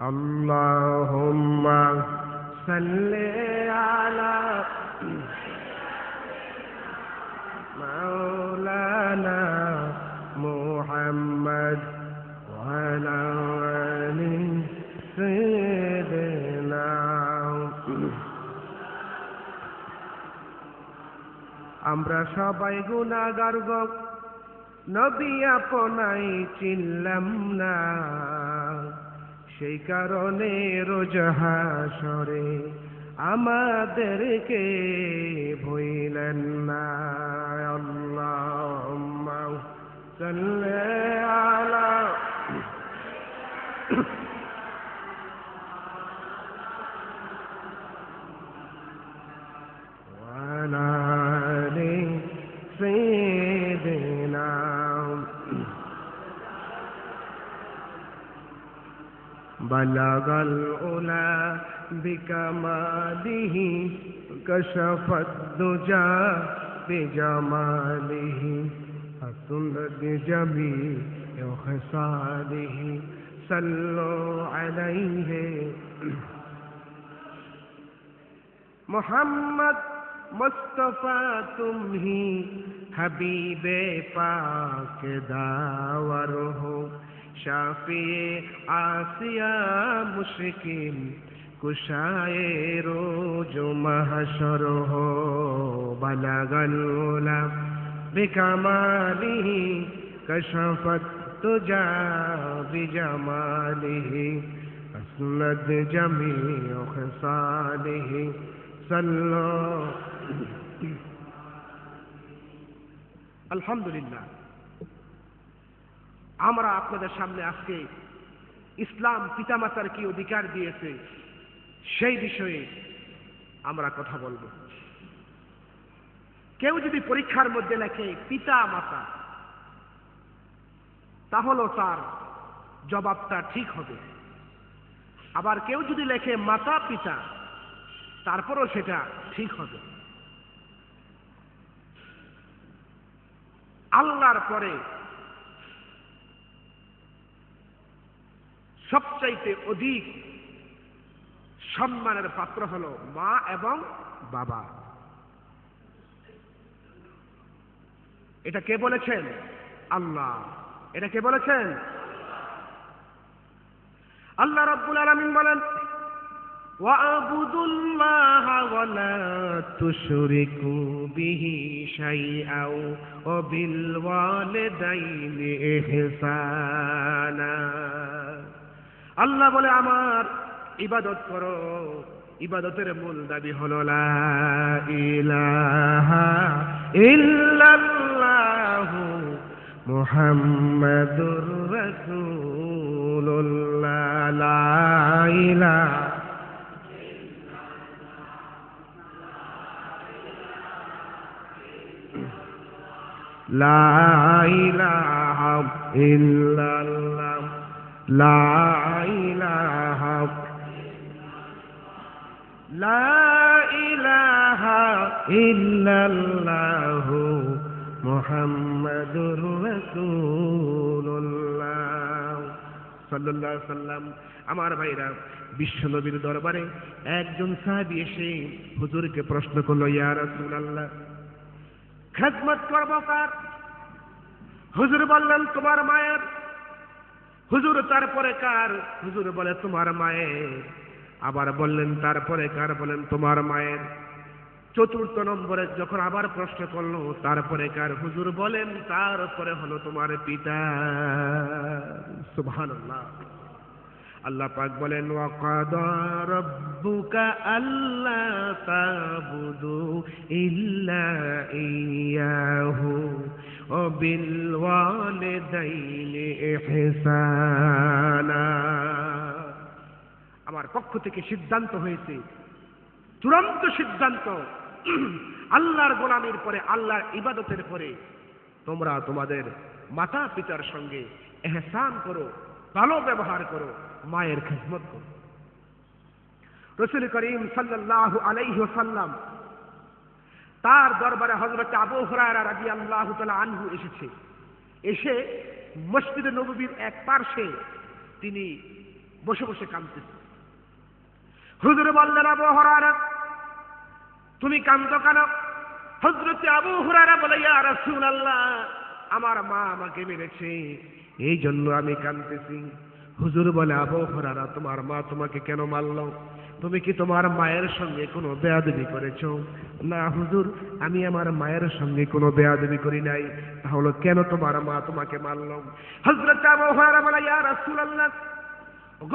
আল্লাহুম্মা সাল্লি আলা মাওলানা মুহাম্মদ ওয়া আলা আলি সাইয়্যিদিনা। আমরা সবাই গুনাহগার গো, নবী আপনাই চিনলাম না, সেই কারণে রোজ হাসরে আমাদেরকে ভুলেন না। আল্লাহুম্মা সাল্লি আলা ওয়া আলা আলি সাইয়্যিদিনা। বালাগাল উলা বিকামালিহি কাশাফাদ দুজা বিজামালিহি হাসুনাত জামিউ খিসালিহি সাল্লু আলাইহি। মুহাম্মদ মুস্তাফা তুমহি হাবিবে পাক দাওয়ার হো, শাফিয়ে আসিয়া মুশকিল কুশায়ে রোজ মাহশর হো। বালাগাল উলা বিকামালিহি কাশাফাত তুজা বিজামালিহি আসনাদ জামিউ খিসালিহি সাল্লু। আলহামদুলিল্লাহ, আমরা আপনাদের সামনে আজকে ইসলাম পিতামাতার কি অধিকার দিয়েছে সেই বিষয়ে আমরা কথা বলবো। কেউ যদি পরীক্ষার মধ্যে লেখে পিতা মাতা, তাহলে তার জবাবটা ঠিক হবে। আবার কেউ যদি লেখে মাতা পিতা, তারপরও সেটা ঠিক হবে। আল্লাহর পরে সবচাইতে অধিক সম্মানের পাত্র হলো মা এবং বাবা। এটা কে বলেছেন? আল্লাহ। এটা কে বলেছেন? আল্লাহ রাব্বুল আলামিন বলেন, ওয়া'বুদুল্লাহা ওয়া লা তুশরিকু বিহি শাইআও ওয়া বিল ওয়ালিদাইনি ইহসানা। আল্লাহ বলে আমার ইবাদত করো, ইবাদতের মূল দাবি হলো লা ইলাহা ইল্লাল্লাহু মুহাম্মাদুর রাসূলুল্লাহ। লা ইলাহা লা ইলাহা ইল্লাল্লাহ, লা ইলাহা লা ইলাহা ইল্লাল্লাহু মুহাম্মাদুর রাসূলুল্লাহ সাল্লাল্লাহু আলাইহি সাল্লাম। আমার ভাইরা, বিশ্ব নবীর দরবারে একজন সাহাবী এসে হুজুরকে প্রশ্ন করলো, ইয়া রাসূলুল্লাহ, খেদমত করব কার? হুজুর বললেন তোমার মায়ের। হুজুর তারপরে কার? হুজুর বলে তোমার মায়ের। আবার বললেন তারপরে কার? বলেন তোমার মায়ের। চতুর্থ নম্বরে যখন আবার প্রশ্ন করলো তারপরে কার? হুজুর বলেন তারপরে হলো তোমার পিতা। সুবহানাল্লাহ। আল্লাহ পাক বলেন, ওয়া কাদা রাব্বুকা আল্লা তা'বুদু ইল্লা ইয়্যাহু ওয়া বিল ওয়ালিদাইনি ইহসানা। আমার পক্ষ থেকে সিদ্ধান্ত হয়েছে, চূড়ান্ত সিদ্ধান্ত, আল্লাহর গোলামীর পরে, আল্লাহর ইবাদতের পরে তোমরা তোমাদের মাতা পিতার সঙ্গে ইহসান করো, ভালো ব্যবহার করো, মায়ের খেদমত করো। রাসূল করিম সাল্লাল্লাহু আলাইহি ওয়াসাল্লাম তার দরবারে হযরত আবু হুরায়রা রাদিয়াল্লাহু তাআলা আনহু এসেছে। এসে মসজিদে নববীর এক পার্শ্বে তিনি বসে বসে কাঁদতেছে। হুজুর বললেন, আবু হুরায়রা তুমি কাঁদো কেন? হযরত আবু হুরায়রা বলে, ইয়া রাসূলুল্লাহ, আমার মা আমাকে মেরেছে, এই জন্য আমি কাঁদতেছি। হুজুর বলে, আবু হুরায়রা তোমার মা তোমাকে কেন মারলো? তুমি কি তোমার মায়ের সঙ্গে কোনো বেয়াদবি করেছো? না হুজুর, আমি আমার মায়ের সঙ্গে কোনো বেয়াদবি করি নাই। তাহলে কেন তোমার মা তোমাকে মারলো? হযরত আবু হুরায়রা বলে, ইয়া রাসূলুল্লাহ,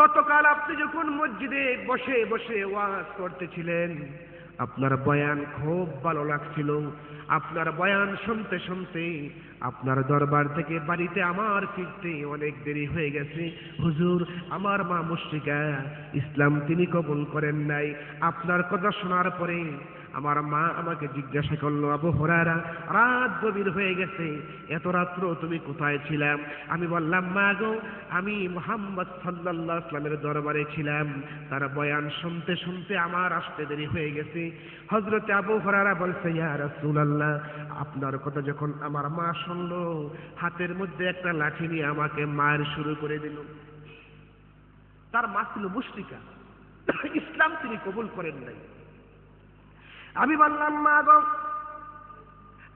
গতকাল আপনি যখন মসজিদে বসে বসে ওয়াজ করতেছিলেন, আপনার বয়ান খুব ভালো লাগছিল। আপনার বয়ান শুনতে শুনতে আপনার দরবার থেকে বাড়িতে আমার ফিরতে অনেক দেরি হয়ে গেছে। হুজুর, আমার মা মুশরিকা, ইসলাম তিনি কবুল করেন নাই। আপনার কথা শোনার পরে আমার মা আমাকে জিজ্ঞাসা করলো, আবু হুরায়রা, রাত গভীর হয়ে গেছে, এত রাত্র তুমি কোথায় ছিলাম? আমি বললাম, মা গো, আমি মুহাম্মদ সাল্লাল্লাহু আলাইহি ওয়াসাল্লামের দরবারে ছিলাম, তার বয়ান শুনতে শুনতে আমার আসতে দেরি হয়ে গেছে। হযরত আবু হুরায়রা বলছে, ইয়া রাসূলুল্লাহ, আপনার কথা যখন আমার মা শুনলো, হাতের মধ্যে একটা লাঠি নিয়ে আমাকে মার শুরু করে দিল। তার মা ছিল মুশরিকা, ইসলাম তিনি কবুল করেন নাই। আমি বললাম, মা গো,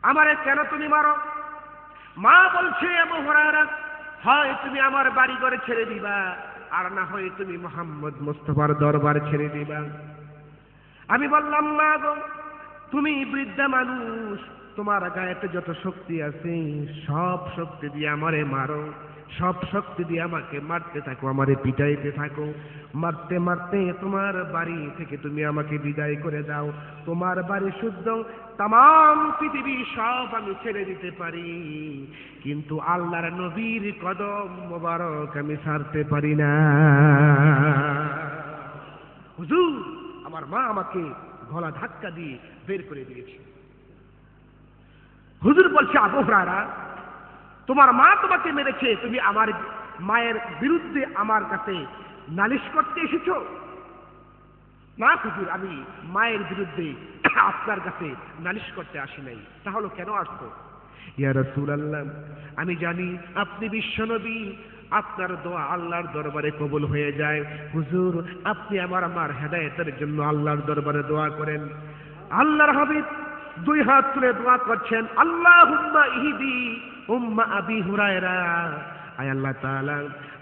আমারে কেন তুমি মারো? মা বলছে, আবু হুরায়রা, হয় তুমি আমার বাড়ি ঘরে ছেড়ে দিবা, আর না হয় তুমি মুহাম্মদ মুস্তাফার দরবার ছেড়ে দিবা। আমি বললাম, মা গো, তুমি বৃদ্ধা মানুষ, তোমার গায়েতে যত শক্তি আছে সব শক্তি দিয়ে আমারে মারো, সব শক্তি দিয়ে আমাকে মারতে থাকো, আমারে পিটাইতে থাকো। মারতে মারতে তোমার বাড়ি থেকে তুমি আমাকে বিদায় করে দাও। তোমার বাড়ি শুদ্ধ, তাম পৃথিবী সব আমি ছেড়ে দিতে পারি, কিন্তু আল্লাহর নবীর কদম মোবারক আমি ছাড়তে পারি না। হুজুর, আমার মা আমাকে গলা ধাক্কা দিয়ে বের করে দিয়েছে। হুজুর বলছে, আবু হুরায়রা, তোমার মা তোমাকে মেরেছে, তুমি আমার মায়ের বিরুদ্ধে আমার কাছে নালিশ করতে এসেছো? না হুজুর, আমি মায়ের বিরুদ্ধে আপনার কাছে নালিশ করতে আসি নাই। তাহলে কেন আসতো? ইয়া রাসূলুল্লাহ, আমি জানি আপনি বিশ্বনবী, আপনার দোয়া আল্লাহর দরবারে কবুল হয়ে যায়। হুজুর, আপনি আমার মার হেদায়েতের জন্য আল্লাহর দরবারে দোয়া করেন। আল্লাহর হাবিব দুই হাত তুলে দোয়া করছেন, আল্লাহুম্মা ইহদি উম্মা আবি হুরায়রা, আয় আল্লাহ তাআলা,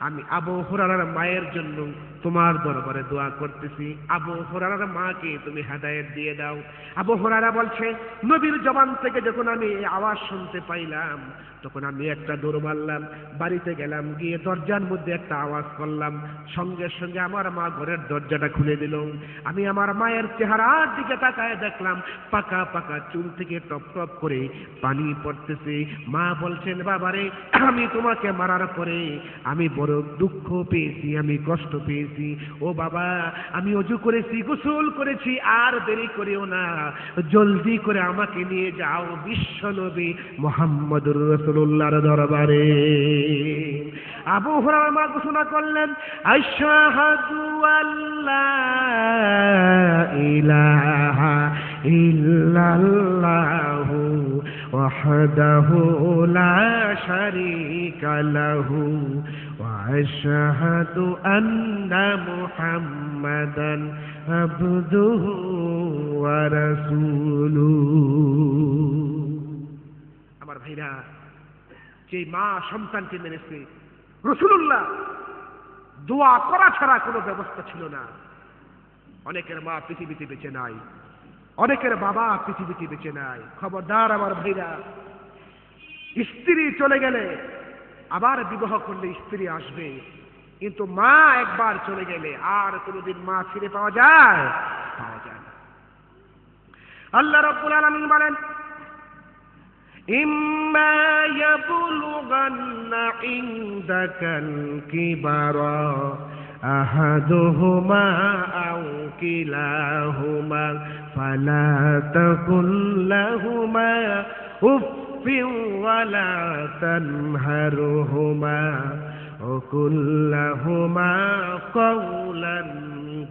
আমি আবু হুরায়রার মায়ের জন্য তোমার দরবারে দোয়া করতেছি, আবু হুরায়রার মাকে তুমি হেদায়েত দিয়ে দাও। আবু হুরায়রা বলছে, নবীর জবান থেকে যখন আমি এই আওয়াজ শুনতে পাইলাম, তখন আমি একটা দৌড় মারলাম, বাড়িতে গেলাম, গিয়ে দরজার মধ্যে একটা আওয়াজ করলাম, সঙ্গে সঙ্গে আমার মা ঘরের দরজাটা খুলে দিল। আমি আমার মায়ের চেহারার দিকে তাকায় দেখলাম, পাকা পাকা চুল থেকে টপ টপ করে পানি পড়তেছে। মা বলছেন, বাবারে, আমি তোমাকে মারার পরে আমি বড় দুঃখ পেয়েছি, আমি কষ্ট পেয়েছি। ও বাবা, আমি ওযু করেছি, গোসল করেছি, আর দেরি করিও না, জলদি করে আমাকে নিয়ে যাও বিশ্বনবী মুহাম্মদুর রাসূলুল্লাহর দরবারে। আবু হুরায়রা মা ঘোষণা করলেন, আশহাদু আল্লা ইলাহা ইল্লাল্লাহু ওয়াহদাহু লা শারীকা লাহু ওয়া আশহাদু আন্না মুহাম্মাদান আবদুহু ওয়া রাসূলুহু। আমার ভাইরা, যে মা সন্তানকে মেরেছে, রাসূলুল্লাহ দোয়া করা ছাড়া কোনো ব্যবস্থা ছিল না। অনেকের মা পৃথিবীতে বেঁচে নাই, অনেকের বাবা পৃথিবীতে বেঁচে নাই। খবরদার আমার ভাইরা, স্ত্রী চলে গেলে আবার বিবাহ করলে স্ত্রী আসবে, কিন্তু মা একবার চলে গেলে আর কোনোদিন মা ফিরে পাওয়া যায়? পাওয়া যায় না। আল্লাহ রাব্বুল আলামিন বলেন, ইম্মা ইয়াবলুগান্না ইনদাকাল কিবারা আহাদুহুমা আও কিলাহুমা ফালা তাকুল লাহুমা উফফিন ওয়ালা তানহারহুমা ওয়াকুল লাহুমা কাওলান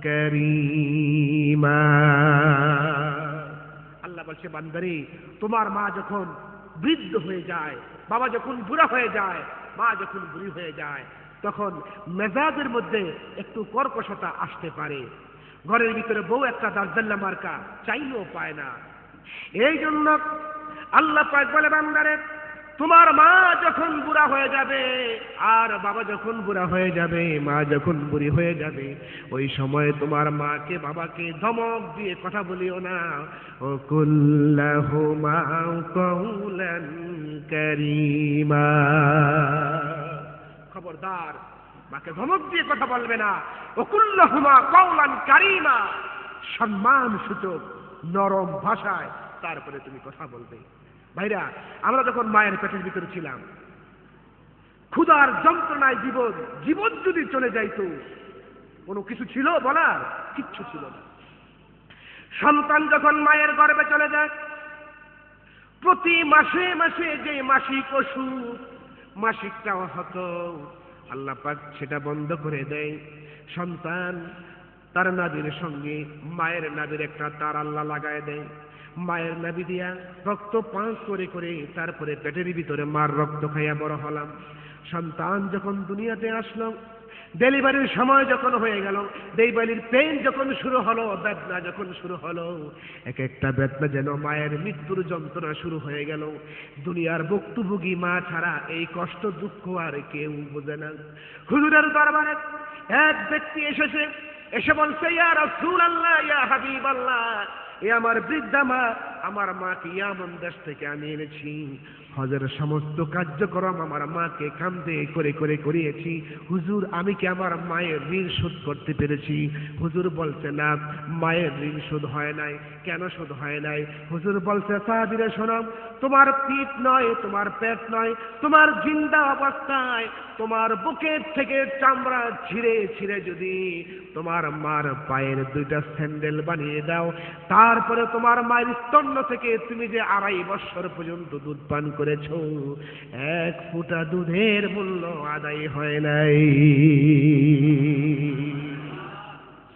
কারীমা। আল্লাহ বলছে, বান্দারে, তোমার মা যখন বৃদ্ধ হয়ে যায়, বাবা যখন বুড়া হয়ে যায়, মা যখন বুড়ি হয়ে যায়, তখন মেজাজের মধ্যে একটু কর্কশতা আসতে পারে। ঘরের ভিতরে বউ একটা দাজ্জাল্লা মার্কা, চাইলেও পায় না। এই জন্য আল্লাহ পাক বলে, বান্দারে তোমার মা যখন বুড়া হয়ে যাবে, আর বাবা যখন বুড়া হয়ে যাবে, মা যখন বুড়ি হয়ে যাবে, ওই সময় তোমার মাকে বাবাকে ধমক দিয়ে কথা বলিও না। ও কুল্লাহুমা কাউলান কারীমা, খবরদার মাকে ধমক দিয়ে কথা বলবে না। ও কুল্লাহুমা কাউলান কারীমা, সম্মান সূচক নরম ভাষায় তারপরে তুমি কথা বলবে। ভাইরা, আমরা যখন মায়ের পেটের ভিতরে ছিলাম, ক্ষুধার যন্ত্রণায় জীবন যদি চলে যাইতো, কোনো কিছু ছিল বলার? কিচ্ছু ছিল না। সন্তান যখন মায়ের গর্ভে চলে যায়, প্রতি মাসে মাসে যে মাসিক অসুখ, মাসিকটাও হতো, আল্লাহ পাক সেটা বন্ধ করে দেয়। সন্তান তার নাভির সঙ্গে মায়ের নাভির একটা তার আল্লাহ লাগায় দেয়। মায়ের নাভি দিয়া রক্ত পান করে করে তারপরে পেটের ভিতরে মার রক্ত খাইয়া বড় হলাম। সন্তান যখন দুনিয়াতে আসলো, ডেলিভারির সময় যখন হয়ে গেল, ডেলিভারির পেইন যখন শুরু হলো, বেদনা যখন শুরু হলো, এক একটা বেদনা যেন মায়ের মৃত্যুর যন্ত্রণা শুরু হয়ে গেল। দুনিয়ার ভুক্তভোগী মা ছাড়া এই কষ্ট দুঃখ আর কেউ বোঝে না। হুজুরের দরবারে এক ব্যক্তি এসে বলছে, ইয়া রাসূলুল্লাহ, ইয়া হাবিবাল্লাহ, এ আমার বৃদ্ধা মা, আমার মাকে ইয়ামান দেশ থেকে আমি এনেছি। হজের সমস্ত কার্যক্রম আমার মাকে কান্দে করে করে করিয়েছি। হুজুর, আমি কি আমার মায়ের ঋণ শোধ করতে পেরেছি? হুজুর বলছে, না, মায়ের ঋণ শোধ হয় নাই। কেন শোধ হয় নাই? হুজুর বলছে, সাহাবীরা শোনো, তোমার পিঠ নয়, তোমার পেট নয়, তোমার জিন্দা অবস্থায় তোমার বুকের থেকে চামড়া ছিঁড়ে ছিঁড়ে যদি তোমার মার পায়ের দুইটা স্যান্ডেল বানিয়ে দাও, তারপরে তোমার মায়ের স্তন্য থেকে তুমি যে 2.5 বছর পর্যন্ত দুধ পান করেছ, 1 ফোঁটা দুধের মূল্য আদায় হয় নাই।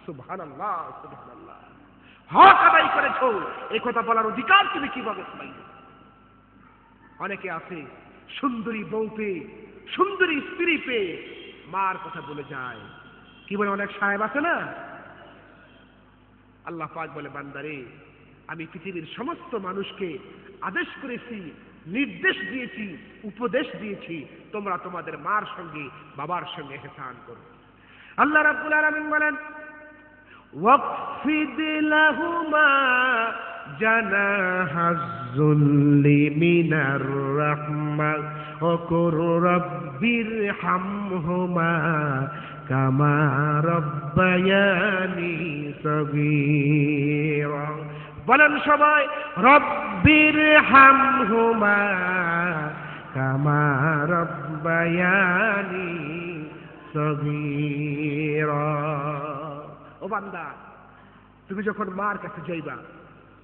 সুবহানাল্লাহ, সুবহানাল্লাহ। হক আদায় করেছো, এই কথা বলার অধিকার তুমি কিভাবে পাইলে? অনেকে আছে সুন্দরী বউ পেয়ে, সুন্দরী স্ত্রী পেয়ে মার কথা বলে যায়। কি বলে? অনেক সাহেব আছে না, আল্লাহ পাক বলে, বান্দারে, আমি পৃথিবীর সমস্ত মানুষকে আদেশ করেছি, নির্দেশ দিয়েছি, উপদেশ দিয়েছি, তোমরা তোমাদের মার সঙ্গে বাবার সঙ্গে ইহসান করো। আল্লাহ রাব্বুল আলামিন বলেন, ওয়াকফিদ লাহুমা জানাহাজ্জুল্লি মিনার রাহমা ওয়া কুর রাব্বিরহামহুমা কামা রাব্বায়ানি সগীরা। বলেন সবাই, রাব্বিরহামহুমা কামা রাব্বায়ানি সগীরা। ও বান্দা, তুমি যখন মার কাছে যাইবা,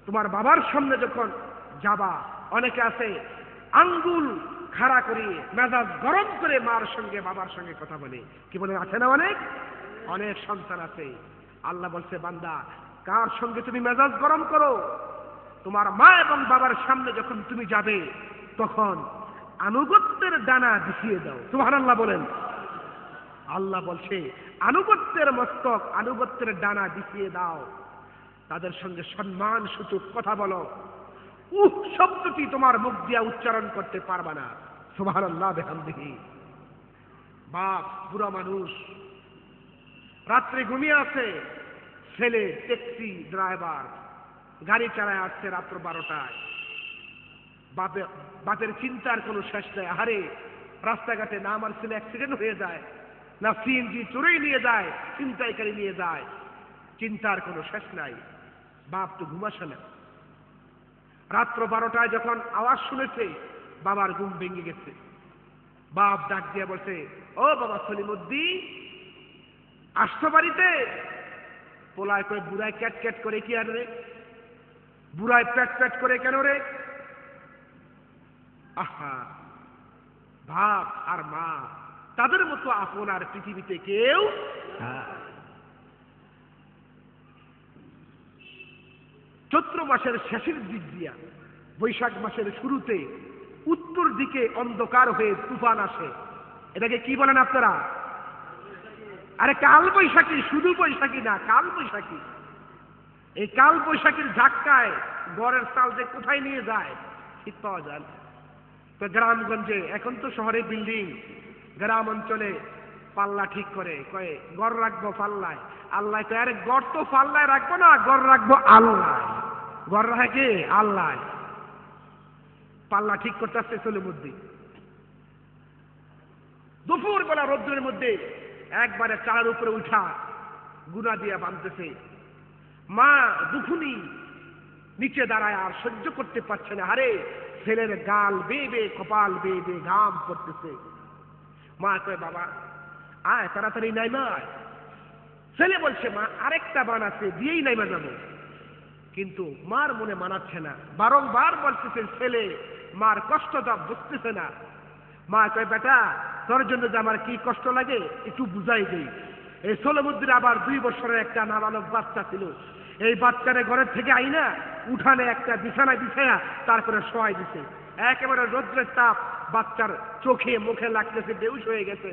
তোমার বাবার সামনে যখন যাবা, অনেকে আছে আঙ্গুল খাড়া করে মেজাজ গরম করে মার সঙ্গে বাবার সঙ্গে কথা বলে। কি বলে? আছে না অনেক অনেক সন্তান আছে। আল্লাহ বলছে, বান্দা, কার সঙ্গে তুমি মেজাজ গরম করো? তোমার মা এবং বাবার সামনে যখন তুমি যাবে, তখন আনুগত্যের ডানা বিছিয়ে দাও। সুবহানাল্লাহ বলেন। আল্লাহ বলছে, আনুগত্যের মস্তক, আনুগত্যের ডানা বিছিয়ে দাও, তাদের সঙ্গে সম্মান সূচক কথা বলো। শব্দটি তোমার মুখ দিয়া উচ্চারণ করতে পারবা না। সুবহানাল্লাহ বিহামদিহি। বাপ বুড়া মানুষ, রাত্রে ঘুমিয়ে আছে, ছেলে ট্যাক্সি ড্রাইভার, গাড়ি চালায় আসছে রাত্র 12টায়। বাপের চিন্তার কোনো শেষ নেই। আরে, রাস্তাঘাটে না আমার ছেলে অ্যাক্সিডেন্ট হয়ে যায়, না সিএনজি চুরিয়ে নিয়ে যায়, ছিনতাইকারী নিয়ে যায়, চিন্তার কোনো শেষ নাই। বাপ তো ঘুমাসে না। রাত্র 12টায় যখন আওয়াজ শুনেছে, বাবার ঘুম ভেঙে গেছে। বাপ ডাক দিয়ে বলছে, ও বাবা সলিমুদ্দিন, আসছো বাড়িতে? পোলায় কয়ে, বুড়ায় ক্যাট ক্যাট করে কি আর রে? বুড়ায় প্যাট প্যাট করে কেন রে? আহা, বাপ আর মা তাদের মতো আপন আর পৃথিবীতে কেউ। চৈত্র মাসের শেষের দিক দিয়া বৈশাখ মাসের শুরুতে উত্তর দিকে অন্ধকার হয়ে তুফান আসে। এটাকে কি বলেন আপনারা? আরে কাল বৈশাখী, শুধু বৈশাখী না, কাল বৈশাখী। এই কাল বৈশাখীর ধাক্কায় ঘরের চাল যে কোথায় নিয়ে যায় ঠিক পাওয়া যায় না। তো গ্রামগঞ্জে, এখন তো শহরে বিল্ডিং, গ্রাম অঞ্চলে পাল্লা ঠিক করে, কয়ে গড় রাখবো পাল্লায়। আল্লাহ তো আরে গড় তো পাল্লায় রাখবো না, গড় রাখবো আল্লাহ। গড় রাখে আল্লাহ, পাল্লা ঠিক করতে আসছে চলে মধ্যে। দুপুর বেলা রোদ্রের মধ্যে একবারে চালার উপরে উঠা গুনা দিয়া বাঁধতেছে। মা দুখুনি নিচে দাঁড়ায় আর সহ্য করতে পারছে না। আরে ছেলের গাল বেয়ে বেয়ে, কপাল বেয়ে বেয়ে ঘাম পড়তেছে। মা কয় বাবা আয় তাড়াতাড়ি নাইমা আয়। ছেলে বলছে মা আরেকটা বান আছে, দিয়েই নাইমা যাবো। কিন্তু মার মনে মানাচ্ছে না, বারংবার বলতেছে ছেলে মার কষ্টটা বুঝতেছে না। মা কয় বেটা তোর জন্য যে আমার কি কষ্ট লাগে একটু বুঝাই দেই। এই সোলমুদ্দিন আবার 2 বছরের একটা নাবালক বাচ্চা ছিল। এই বাচ্চারে ঘরের থেকে আইনা উঠানে একটা বিছানায় বিছায়া তারপরে শোয়াই দিছে। একেবারে রৌদ্রের তাপ বাচ্চার চোখে মুখে লাগতেছে, বেহুশ হয়ে গেছে।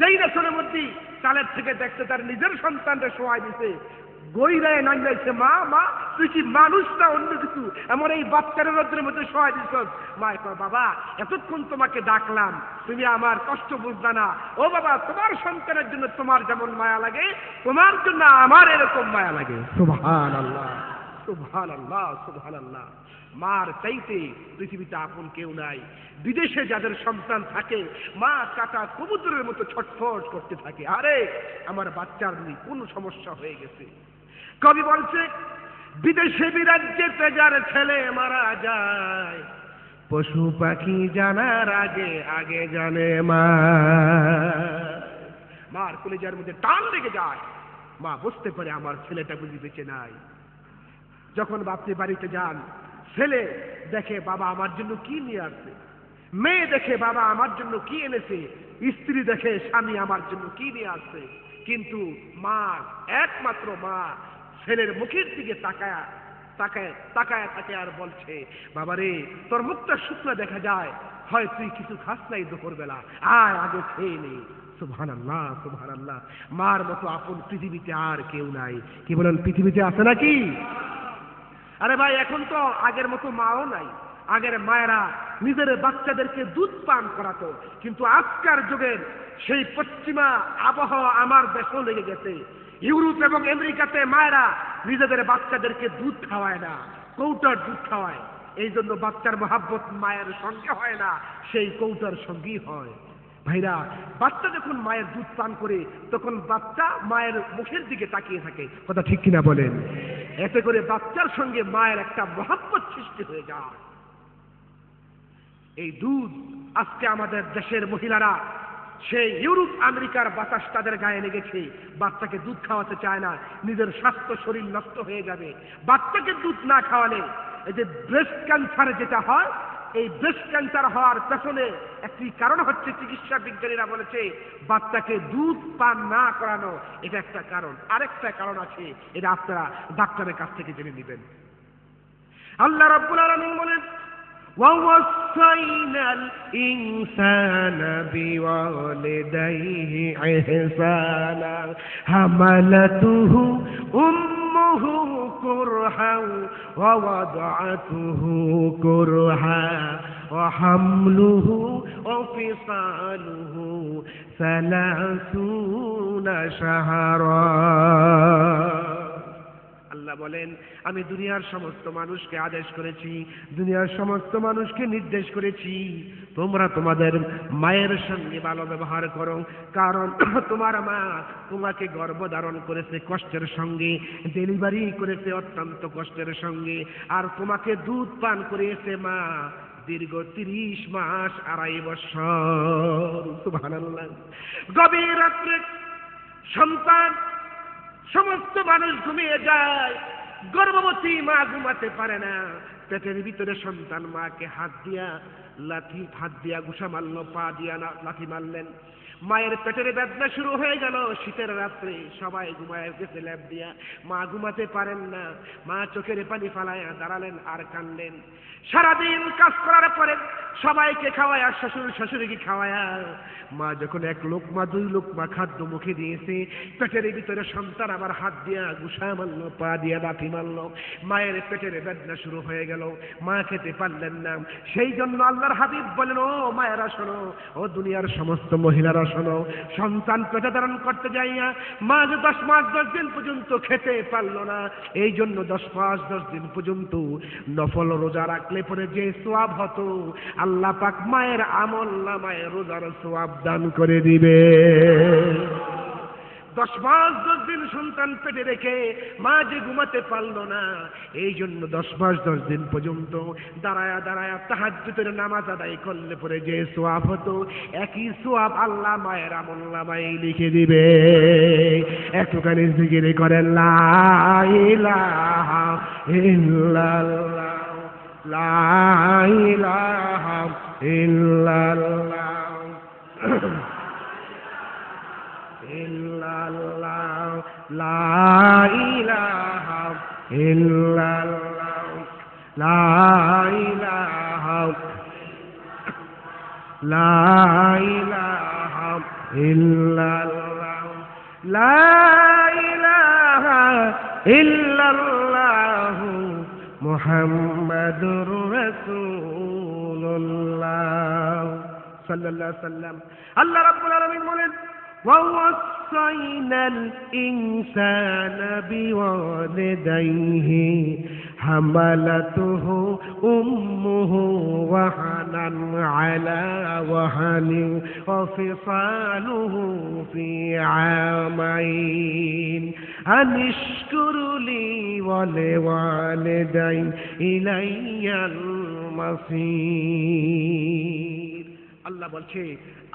যেই না সোলমুদ্দিন চালের থেকে দেখতে তার নিজের সন্তানকে শোয়াই দিছে, গইরায় নাইছে মা মা তুই কি মানুষ না অন্য কিছু, এমন এই বাচ্চার রৌদ্রের মধ্যে শোয়াই দিছ। মা কয় বাবা এতক্ষণ তোমাকে ডাকলাম, তুমি আমার কষ্ট বুঝলা না। ও বাবা তোমার সন্তানের জন্য তোমার যেমন মায়া লাগে, তোমার জন্য আমার এরকম মায়া লাগে। সুবহানাল্লাহ, সুবহানাল্লাহ, সুবহানাল্লাহ। মার চাইতে পৃথিবীতে আপন কেউ নাই। বিদেশে যাদের সন্তান থাকে মা কাটা কবুতরের মতো ছটফট করতে থাকে, আরে আমার বাচ্চার কোন সমস্যা হয়ে গেছে। কবি বলছে বিদেশে বিরাজ্যেতে যার ছেলে মারা যায়, পশু পাখি জানার আগে আগে জানে মা। মার কলিজার মধ্যে টান লেগে যায়। মা বুঝতে পারে আমার ছেলেটা বুঝি বেঁচে নাই। যখন বাপনি বাড়িতে যান, ছেলে দেখে বাবা আমার জন্য কি নিয়ে আসছে, মেয়ে দেখে বাবা আমার জন্য কি এনেছে, স্ত্রী দেখে স্বামী আমার জন্য কি নিয়ে আসছে। কিন্তু মা, একমাত্র মা ছেলের মুখের দিকে তাকায় তাকায় তাকায় থাকে আর বলছে বাবারে তোর মুখটা শুকনো দেখা যায়, হয় তুই কিছু খাস নাই দুপুরবেলা, আয় আগে খেয়ে নে। সুবহানাল্লাহ, সুবহানাল্লাহ। মার মতো আপন পৃথিবীতে আর কেউ নাই। কি বলেন, পৃথিবীতে আছে নাকি? আরে ভাই এখন তো আগের মতো মাও নাই। আগের মায়েরা নিজের বাচ্চাদেরকে দুধ পান করাতো, কিন্তু আজকের যুগের সেই পশ্চিমা আবহাওয়া আমার দেশেও লেগে গেছে। ইউরোপ এবং আমেরিকাতে মায়েরা নিজেদের বাচ্চাদেরকে দুধ খাওয়ায় না, কৌটার দুধ খাওয়ায়। এই জন্য বাচ্চার মহাব্বত মায়ের সঙ্গে হয় না, সেই কৌটার সঙ্গেই হয়। ভাইরা, বাচ্চা যখন মায়ের দুধ পান করে তখন বাচ্চা মায়ের মুখের দিকে তাকিয়ে থাকে, কথা ঠিক কিনা বলেন? এতে করে বাচ্চার সঙ্গে মায়ের একটা মহাব্বত সৃষ্টি হয়ে যায়। এই দুধ আজকে আমাদের দেশের মহিলারা সেই ইউরোপ আমেরিকার বাতাস তাদের গায়ে লেগেছে, বাচ্চাকে দুধ খাওয়াতে চায় না, নিজের স্বাস্থ্য শরীর নষ্ট হয়ে যাবে। বাচ্চাকে দুধ না খাওয়ালে এই যে ব্রেস্ট ক্যান্সার যেটা হয়, এই ব্রেস্ট ক্যান্সার হওয়ার পেছনে একটি কারণ হচ্ছে, চিকিৎসা বিজ্ঞানীরা বলেছে বাচ্চাকে দুধ পান না করানো, এটা একটা কারণ। আরেকটা কারণ আছে, এটা আপনারা ডাক্তারের কাছ থেকে জেনে নেবেন। আল্লাহ রাব্বুল আলামিন বলেন وَوَصَّيْنَا الْإِنسَانَ بِوَالِدَيْهِ إِحْسَانًا حَمَلَتْهُ أُمُّهُ كُرْهًا وَوَضَعَتْهُ كُرْهًا وَحَمْلُهُ وَفِصَالُهُ 30 شهرا। আল্লাহ বলেন আমি দুনিয়ার সমস্ত মানুষকে আদেশ করেছি, দুনিয়ার সমস্ত মানুষকে নির্দেশ করেছি তোমরা তোমাদের মায়ের সঙ্গে ভালো ব্যবহার করো, কারণ তোমার মা তোমাকে গর্ভধারণ করেছে কষ্টের সঙ্গে, ডেলিভারি করেছে অত্যন্ত কষ্টের সঙ্গে, আর তোমাকে দুধ পান করিয়েছে মা দীর্ঘ 30 মাস 2.5 বছর। সুবহানাল্লাহ। গভীর রাত্রে সন্তান, সমস্ত মানুষ ঘুমিয়ে যায়, গর্ভবতী মা ঘুমাতে পারে না, পেটের ভিতরে সন্তান মাকে হাত দিয়া ঘুষা মারলো, পা দিয়া লাথি মারলেন। মায়ের পেটের বেদনা শুরু হয়ে গেল। শীতের রাত্রে সবাই ঘুমায় গেছে ল্যাপ দিয়া, মা ঘুমাতে পারেন না। মা চোখের পানি ফালায়া দাঁড়ালেন আর কানলেন। সারাদিন কাজ করার পরে সবাইকে খাওয়ায়া, শ্বশুর শাশুড়িকে খাওয়ায়া মা যখন 1 লোকমা 2 লোকমা খাদ্য মুখে দিয়েছে, পেটের ভিতরে সন্তান আবার হাত দিয়া ঘুষা মারলো, পা দিয়া লাথি মারলো। মায়ের পেটের বেদনা শুরু হয়ে গেল, মা খেতে পারলেন না। সেই জন্য আল্লাহর হাবিব বলেন, ও মায়েরা শোনো, ও দুনিয়ার সমস্ত মহিলারা শোনো, সন্তান পেটে ধারণ করতে যাইয়া মা যে 10 মাস 10 দিন পর্যন্ত খেতে পারলো না, এই জন্য 10 মাস 10 দিন পর্যন্ত নফল রোজা রাখলে পরে যে সওয়াব হতো, আল্লাহ পাক মায়ের আমল নামায় রোজার সওয়াব দান করে দিবে। 10 মাস 10 দিন সন্তান পেটে রেখে মা যে ঘুমাতে পারলো না, এই জন্য 10 মাস 10 দিন পর্যন্ত দাঁড়ায়া দাঁড়ায়া তাহাজ্জুদের নামাজ আদায় করলে পরে যে সওয়াব হতো, একই সওয়াব আল্লাহ মায়ের আমল নামায় লিখে দিবে। একটুখানি জিকির করেন, লা ইলাহা ইল্লাল্লাহ, লা ইলাহা ইল্লাল্লাহ, ইল্লাল্লাহ, লা ইলাহা ইল্লাল্লাহ, লা ইলাহা, লা ইলাহা ইল্লাল্লাহ, লা ইলাহা ইল্লাল্লাহ, মুহাম্মাদুর রাসূলুল্লাহ সাল্লাল্লাহু আলাইহি ওয়াসাল্লাম। আল্লাহ রাব্বুল আলামিন বলেন, ووصينا الإنسان بوالديه حملته أمه وهنا على وهن وفصاله في عامين أن اشكر لي ولوالدي إلي المصير। আল্লাহ বলছে,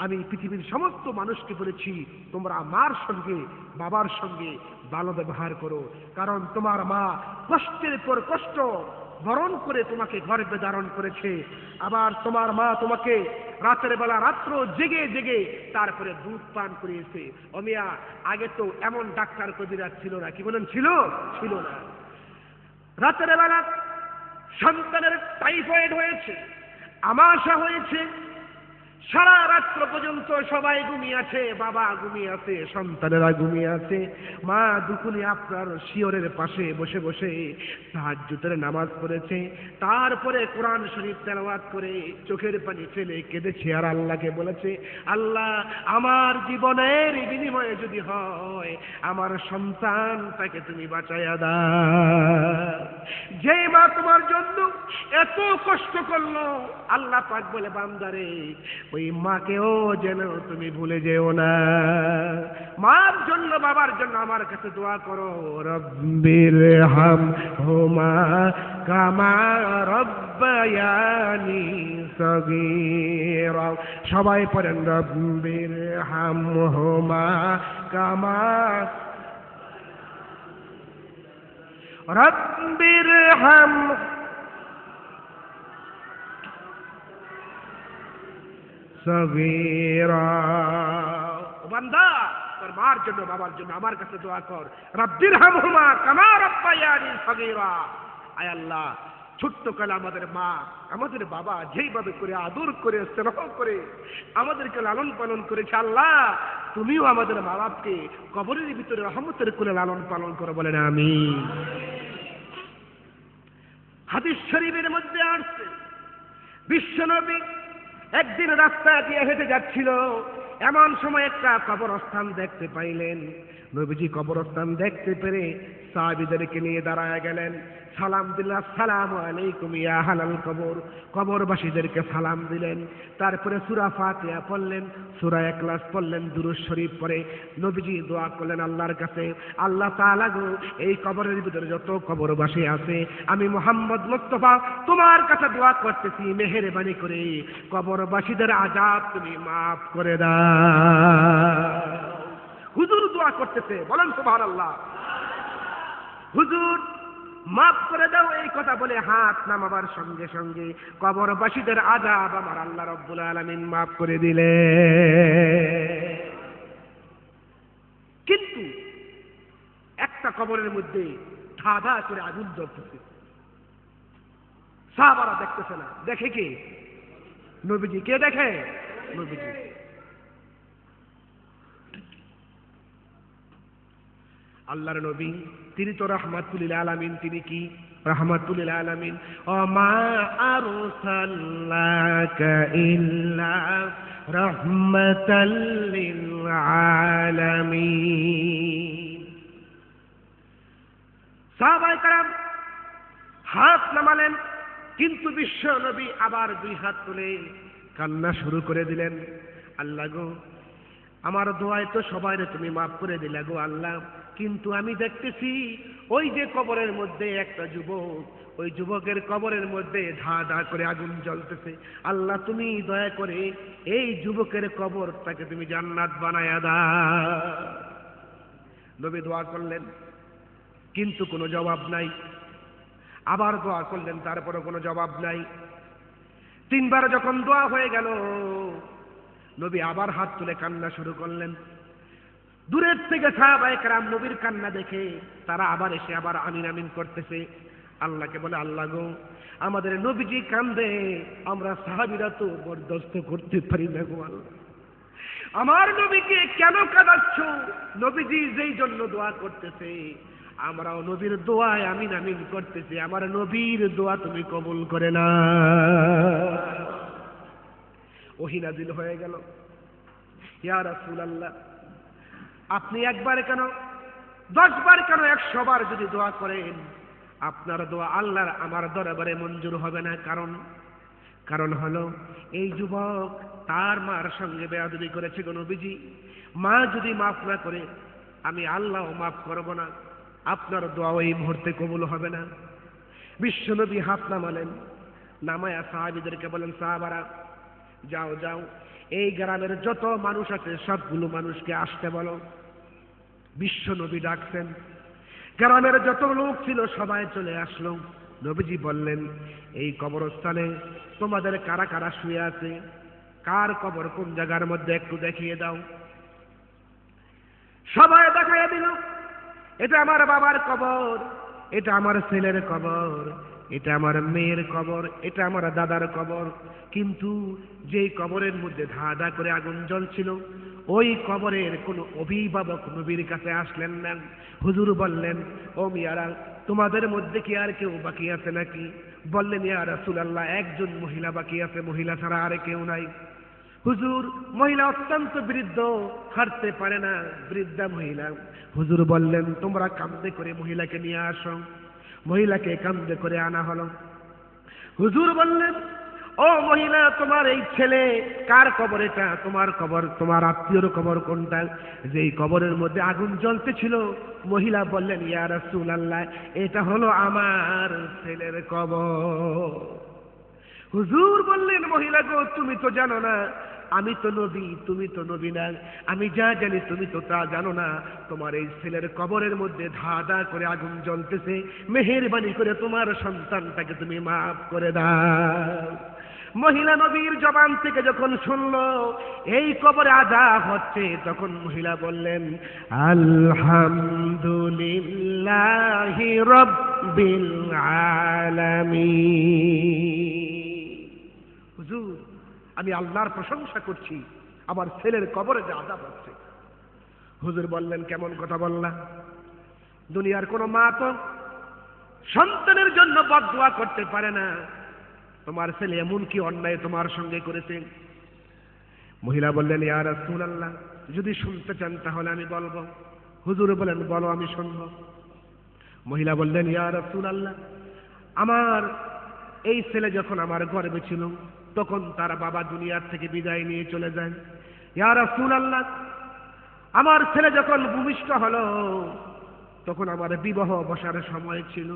আমি পৃথিবীর সমস্ত মানুষকে বলেছি তোমরা মার সঙ্গে বাবার সঙ্গে ভালো ব্যবহার করো, কারণ তোমার মা কষ্টের পর কষ্ট বরণ করে তোমাকে গর্ভে ধারণ করেছে। আবার তোমার মা তোমাকে রাতের বেলা রাত্র জেগে জেগে তারপরে দুধ পান করিয়েছে। অমিয়া, আগে তো এমন ডাক্তার কবিরাজ ছিল না, কি বলেন ছিল? ছিল না। রাতের বেলা সন্তানের টাইফয়েড হয়েছে, আমাশা হয়েছে, সারা রাত্র পর্যন্ত সবাই ঘুমিয়ে আছে, বাবা ঘুমিয়ে আছে, সন্তানেরা ঘুমিয়ে আছে। মা দুকুনি আপনার শিয়রের পাশে বসে বসে তাহাজ্জুদের নামাজ পড়েছে, তারপরে কোরআন শরীফ তেলাওয়াত করে চোখের পানি ফেলে কেঁদেছে আর আল্লাহকে বলেছে, আল্লাহ আমার জীবনের বিনিময়ে যদি হয় আমার সন্তানটাকে তুমি বাঁচাইয়া দাও। যে মা তোমার জন্য এত কষ্ট করলো, আল্লাহ পাক বলে, বান্দারে ওই মাকেও যেন তুমি ভুলে যেও না। মার জন্য বাবার জন্য আমার কাছে দোয়া করো, রব্বির হামহুমা কামা রব্বায়ানি সগীরা। সবাই পড়েন, রব্বির হামহুমা কামা, রব্বির হাম সগীরা। বান্দা, তোর মার জন্য বাবার জন্য আমার কাছে দোয়া কর, রব্বির হামহুমা কামা রব্বায়ানি সগীরা। আয় আল্লাহ, ছোট্ট কালে আমাদের মা আমাদের বাবা যেইভাবে করে আদর করে স্নেহ করে আমাদেরকে লালন পালন করেছে, আল্লাহ তুমিও আমাদের মা বাপকে কবরের ভিতরে রহমতের কোলে লালন পালন করো, বলেন আমিন। হাদিস শরীফের মধ্যে আসছে, বিশ্বনবী একদিন রাস্তা দিয়ে হেঁটে যাচ্ছিল, এমন সময় একটা কবরস্থান দেখতে পাইলেন। নবীজি কবরস্থান দেখতে পেরে সাহাবীদেরকে নিয়ে দাঁড়ায় গেলেন, সালাম দিলেন, আসসালামু আলাইকুম ইয়া আহলাল কবর। কবরবাসীদেরকে সালাম দিলেন, তারপরে সূরা ফাতিহা পড়লেন, সূরা ইখলাস পড়লেন, দুরূদ শরীফ পড়ে নবীজি দোয়া করলেন আল্লাহর কাছে, আল্লাহ তাআলা গো, এই কবরের ভিতরে যত কবরবাসী আছে আমি মুহাম্মদ মুস্তাফা তোমার কাছে দোয়া করতেছি, মেহেরবানি করে কবরবাসীদের আযাব তুমি মাফ করে দাও। হুজুর দোয়া করতেছে, বলেন সুবহানাল্লাহ। হুজুর মাফ করে দাও, এই কথা বলে হাত নামাবার সঙ্গে সঙ্গে কবরবাসীদের আযাব আমার আল্লাহ রাব্বুল আলামিন মাফ করে দিলে। কিন্তু একটা কবরের মধ্যে ধাঁধা করে আগুন জ্বলতেছে, সাহাবারা দেখতেছে না, দেখে কে? নবীজি। কে দেখে? নবীজি। আল্লাহর নবী তিনি তো রাহমাতুল লিল আলামিন, তিনি কি রাহমাতুল লিল আলামিন। ওমা আরসালনাকা ইল্লা রাহমাতাল লিল আলামিন। সাহাবায়ে কেরাম হাত নামালেন, কিন্তু বিশ্ব নবী আবার দুই হাত তুলে কান্না শুরু করে দিলেন। আল্লাহ গো, আমার দোয়ায় তো সবাইরে তুমি মাফ করে দিলা গো আল্লাহ, কিন্তু আমি দেখতেছি ওই যে কবরের মধ্যে একটা যুবক, ওই যুবকের কবরের মধ্যে ধা ধা করে আগুন জ্বলতেছে। আল্লাহ তুমি দয়া করে এই যুবকের কবরটাকে তুমি জান্নাত বানায়া দাও। নবী দোয়া করলেন, কিন্তু কোনো জবাব নাই। আবার দোয়া করলেন, তারপরে কোনো জবাব নাই। তিনবার যখন দোয়া হয়ে গেল, নবী আবার হাত তুলে কান্না শুরু করলেন। দূরের থেকে সাহাবায়ে কেরাম নবীর কান্না দেখে তারা আবার এসে আবার আমিন আমিন করতেছে। আল্লাহকে বলে, আল্লাহ গো, আমাদের নবীজি কান্দে, আমরা সাহাবীরা তো বরদাস্ত করতে পারি না গো আল্লাহ, আমার নবীকে কেন কাঁদাচ্ছ? নবীজি যেই জন্য দোয়া করতেছে, আমরাও নবীর দোয়ায় আমিন আমিন করতেছি, আমার নবীর দোয়া তুমি কবুল করে না। ওহী নাযিল হয়ে গেল, ইয়া রাসূলুল্লাহ, আপনি একবার কেন, 10 বার কেন, 100 বার যদি দোয়া করেন, আপনার দোয়া আল্লাহর আমার দরবারে মঞ্জুর হবে না। কারণ হলো এই যুবক তার মার সঙ্গে বেয়াদবি করেছে গো নবীজি। মা যদি মাফ না করে, আমি আল্লাহও মাফ করব না, আপনার দোয়া এই মুহূর্তে কবুল হবে না। বিশ্বনবী হাত নামালেন, নামায়া সাহাবীদেরকে বলেন, সাহাবারা যাও যাও, এই গ্রামের যত মানুষ আছে সবগুলো মানুষকে আসতে বলো। বিশ্বনবী ডাকছেন, গ্রামের যত লোক ছিল সবাই চলে আসলো। নবীজি বললেন, এই কবরস্থানে তোমাদের কারা কারা শুয়ে আছে, কার কবর কোন জায়গার মধ্যে একটু দেখিয়ে দাও। সবাই দেখাইয়া দিল, এটা আমার বাবার কবর, এটা আমার ছেলের কবর, এটা আমার মেয়ের কবর, এটা আমার দাদার কবর। কিন্তু যেই কবরের মধ্যে ধা ধা করে আগুন জ্বলছিল, ওই কবরের কোনো অভিভাবক নবীর কাছে আসলেন না। হুজুর বললেন, ও মিয়ারা, তোমাদের মধ্যে কি আর কেউ বাকি আছে নাকি? বললেন, ইয়া রাসূলুল্লাহ, একজন মহিলা বাকি আছে, মহিলা ছাড়া আর কেউ নাই। হুজুর, মহিলা অত্যন্ত বৃদ্ধ, হাঁটতে পারে না, বৃদ্ধা মহিলা। হুজুর বললেন, তোমরা কাঁধে করে মহিলাকে নিয়ে আসো। মহিলাকে কাঁধে করে আনা হলো। হুজুর বললেন, ও মহিলা, তোমার এই ছেলে কার কবর? এটা তোমার কবর, তোমার আত্মীয়র কবর কোনটা? যেই কবরের মধ্যে আগুন জ্বলতেছিল। মহিলা বললেন, ইয়া রাসূলুল্লাহ, এটা হলো আমার ছেলের কবর। হুজুর বললেন, মহিলা গো, তুমি তো জানো না আমি তো নবী, তুমি তো নবী না। আমি যা জানি তুমি তো তা জানো না। তোমার এই ছেলের কবরের মধ্যে ধা ধা করে আগুন জ্বলতেছে, মেহেরবানি করে তোমার সন্তানটাকে তুমি মাফ করে দাও। মহিলা নবীর জবান থেকে যখন শুনলো এই কবরে আযাব হচ্ছে, তখন মহিলা বললেন, আলহামদুলিল্লাহি রাব্বিল আলামিন। হুজুর, আমি আল্লাহর প্রশংসা করছি, আমার ছেলের কবরে যে আযাব হচ্ছে। হুজুর বললেন, কেমন কথা বললা? দুনিয়ার কোন মা তো সন্তানের জন্য বদদুয়া করতে পারে না, তোমার ছেলে এমন কি অন্যায় তোমার সঙ্গে করেছে? মহিলা বললেন, ইয়া রাসূলুল্লাহ, যদি শুনতে চান তাহলে আমি বলবো। হুজুর বলেন, বলো, আমি শুনবো। মহিলা বললেন, ইয়া রাসূলুল্লাহ, আমার এই ছেলে যখন আমার গর্ভে ছিল, তখন তার বাবা দুনিয়ার থেকে বিদায় নিয়ে চলে যায়। ইয়া রাসূলুল্লাহ, আমার ছেলে যখন ভূমিষ্ঠ হলো, তখন আমার বিবাহ বসার সময় ছিল।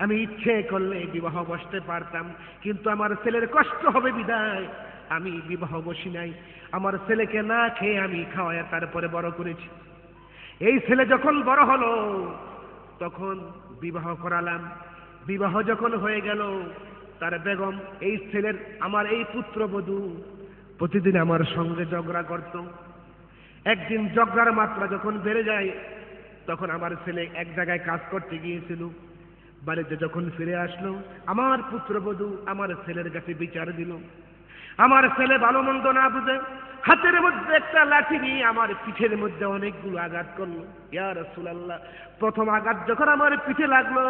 আমি ইচ্ছে করলে বিবাহ বসতে পারতাম, কিন্তু আমার ছেলের কষ্ট হবে বিদায় আমি বিবাহ বসি নাই। আমার ছেলেকে না খেয়ে আমি খাওয়ায় তারপরে বড় করেছি। এই ছেলে যখন বড় হলো, তখন বিবাহ করালাম। বিবাহ যখন হয়ে গেল, তার বেগম এই ছেলের আমার এই পুত্রবধূ প্রতিদিন আমার সঙ্গে ঝগড়া করত। একদিন ঝগড়ার মাত্রা যখন বেড়ে যায়, তখন আমার ছেলে এক জায়গায় কাজ করতে গিয়েছিল। বাড়িতে যখন ফিরে আসলো, আমার পুত্রবধূ আমার ছেলের কাছে বিচার দিল। আমার ছেলে ভালো মন্দ না বুঝে হাতের মধ্যে একটা লাঠি নিয়ে আমার পিঠের মধ্যে অনেকগুলো আঘাত করলো। ইয়া রাসূলুল্লাহ, প্রথম আঘাত যখন আমার পিঠে লাগলো,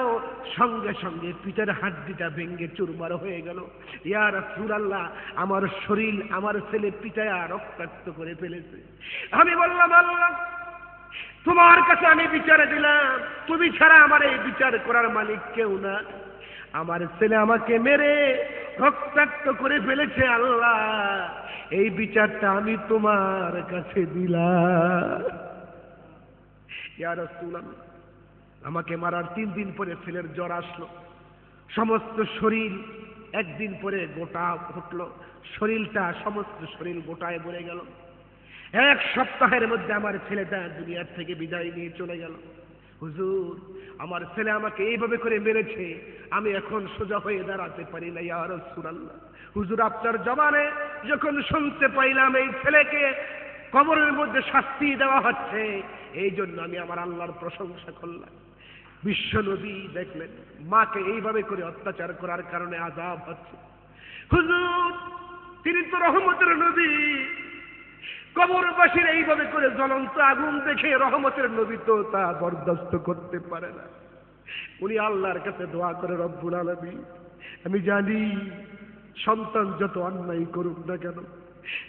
সঙ্গে সঙ্গে পিঠের হাড্ডিটা ভেঙে চুরমার হয়ে গেল। ইয়া রাসূলুল্লাহ, আমার শরীর আমার ছেলে পিটায়া রক্তাক্ত করে ফেলেছে। আমি বললাম, আল্লাহ, তোমার কাছে আমি বিচার দিলাম, তুমি ছাড়া আমার এই বিচার করার মালিক কেউ না। আমার ছেলে আমাকে মেরে রক্তাক্ত করে ফেলেছে, আল্লাহ, এই বিচারটা আমি তোমার কাছে দিলাম। ইয়া রাসূলুল্লাহ, আমাকে মারার 3 দিন পরে ছেলের জ্বর আসলো। সমস্ত শরীর একদিন পরে গোটা উঠলো, শরীরটা সমস্ত শরীর গোটায় ভরে গেল। 1 সপ্তাহের মধ্যে আমার ছেলেটা দুনিয়ার থেকে বিদায় নিয়ে চলে গেল। হুজুর, আমার ছেলে আমাকে এইভাবে করে মেরেছে, আমি এখন সোজা হয়ে দাঁড়াতে পারি না। ইয়া রাসূলুল্লাহ, হুজুর, আপনার জবানে যখন শুনতে পাইলাম এই ছেলেকে কবরের মধ্যে শাস্তি দেওয়া হচ্ছে, এই জন্য আমি আমার আল্লাহর প্রশংসা করলাম। বিশ্ব নবী দেখলেন মাকে এইভাবে করে অত্যাচার করার কারণে আযাব হচ্ছে। হুজুর, তিনি তো রহমতের নবী, কবরবাসীর এইভাবে করে জ্বলন্ত আগুন দেখে রহমতের নবী তো তা বরদাস্ত করতে পারে না। উনি আল্লাহর কাছে দোয়া করে, রব্বুল আলামিন, আমি জানি সন্তান যত অন্যায় করুক না কেন,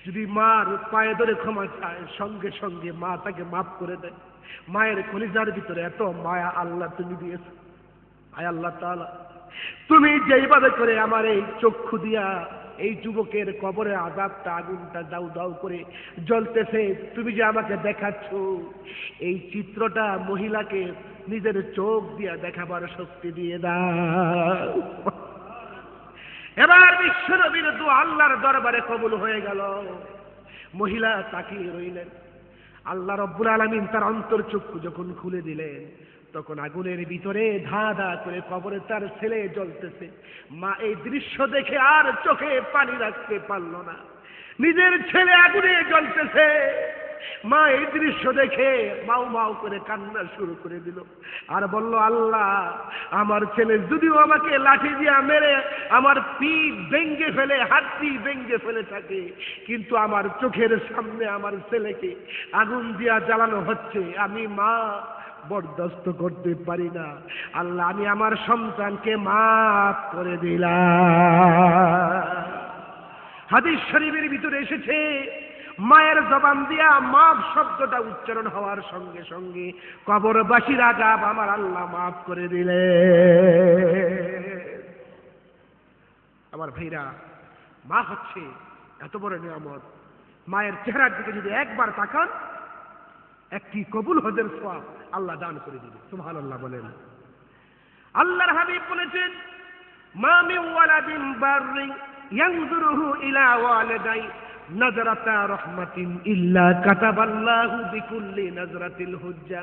যদি মার পায়ে ধরে ক্ষমা চায়, সঙ্গে সঙ্গে মা তাকে মাফ করে দেয়। মায়ের কলিজার ভিতরে এত মায়া আল্লাহ তুমি দিয়েছো। আয় আল্লাহ তাআলা, তুমি যেইভাবে করে আমার এই চক্ষু দিয়া এই যুবকের কবরে আযাবটা, আগুনটা দাউ দাউ করে জ্বলতেছে, তুমি যে আমাকে দেখাচ্ছ, এই চিত্রটা মহিলাকে নিজের চোখ দিয়া দেখাবার শক্তি দিয়ে দাও। এবার বিশ্ব নবীর দোয়া আল্লাহর দরবারে কবুল হয়ে গেল। মহিলা তাকিয়ে রইলেন। আল্লাহ রব্বুল আলামিন তার অন্তর চক্ষু যখন খুলে দিলেন, তখন আগুনের ভিতরে ধা ধা করে কবরে তার ছেলে জ্বলতেছে। মা এই দৃশ্য দেখে আর চোখে পানি রাখতে পারল না। নিজের ছেলে আগুনে জ্বলতেছে, মা এই দৃশ্য দেখে মাউ মাউ করে কান্না শুরু করে দিল আর বলল, আল্লাহ, আমার ছেলে যদিও আমাকে লাঠি দিয়া মেরে আমার পিঠ ভেঙে ফেলে, হাড্ডি ভেঙে ফেলে থাকে, কিন্তু আমার চোখের সামনে আমার ছেলেকে আগুন দিয়া জ্বালানো হচ্ছে, আমি মা বরদাস্ত করতে পারি না। আল্লাহ, আমি আমার সন্তানকে মাফ করে দিলাম। হাদিস শরীফের ভিতরে এসেছে, মায়ের জবান দিয়া মাফ শব্দটা উচ্চারণ হওয়ার সঙ্গে সঙ্গে কবরবাসীর আযাব আমার আল্লাহ মাফ করে দিলে। আমার ভাইরা, মা হচ্ছে এত বড় নিয়ামত। মায়ের চেহারার দিকে যদি একবার তাকান, একটি কবুল হজের সওয়াব আল্লাহ দান করে দিবে। সুবহানাল্লাহ বলেন। আল্লাহর হাবিব বলেছেন, মা মিন ওয়ালাদিন বাররিন ইয়ানজুরুহু ইলা ওয়ালিদাই নাজরাতা রাহমাতিন ইল্লা কাতাবাল্লাহু বিকুল্লি নাজরাতিল হুজ্জা।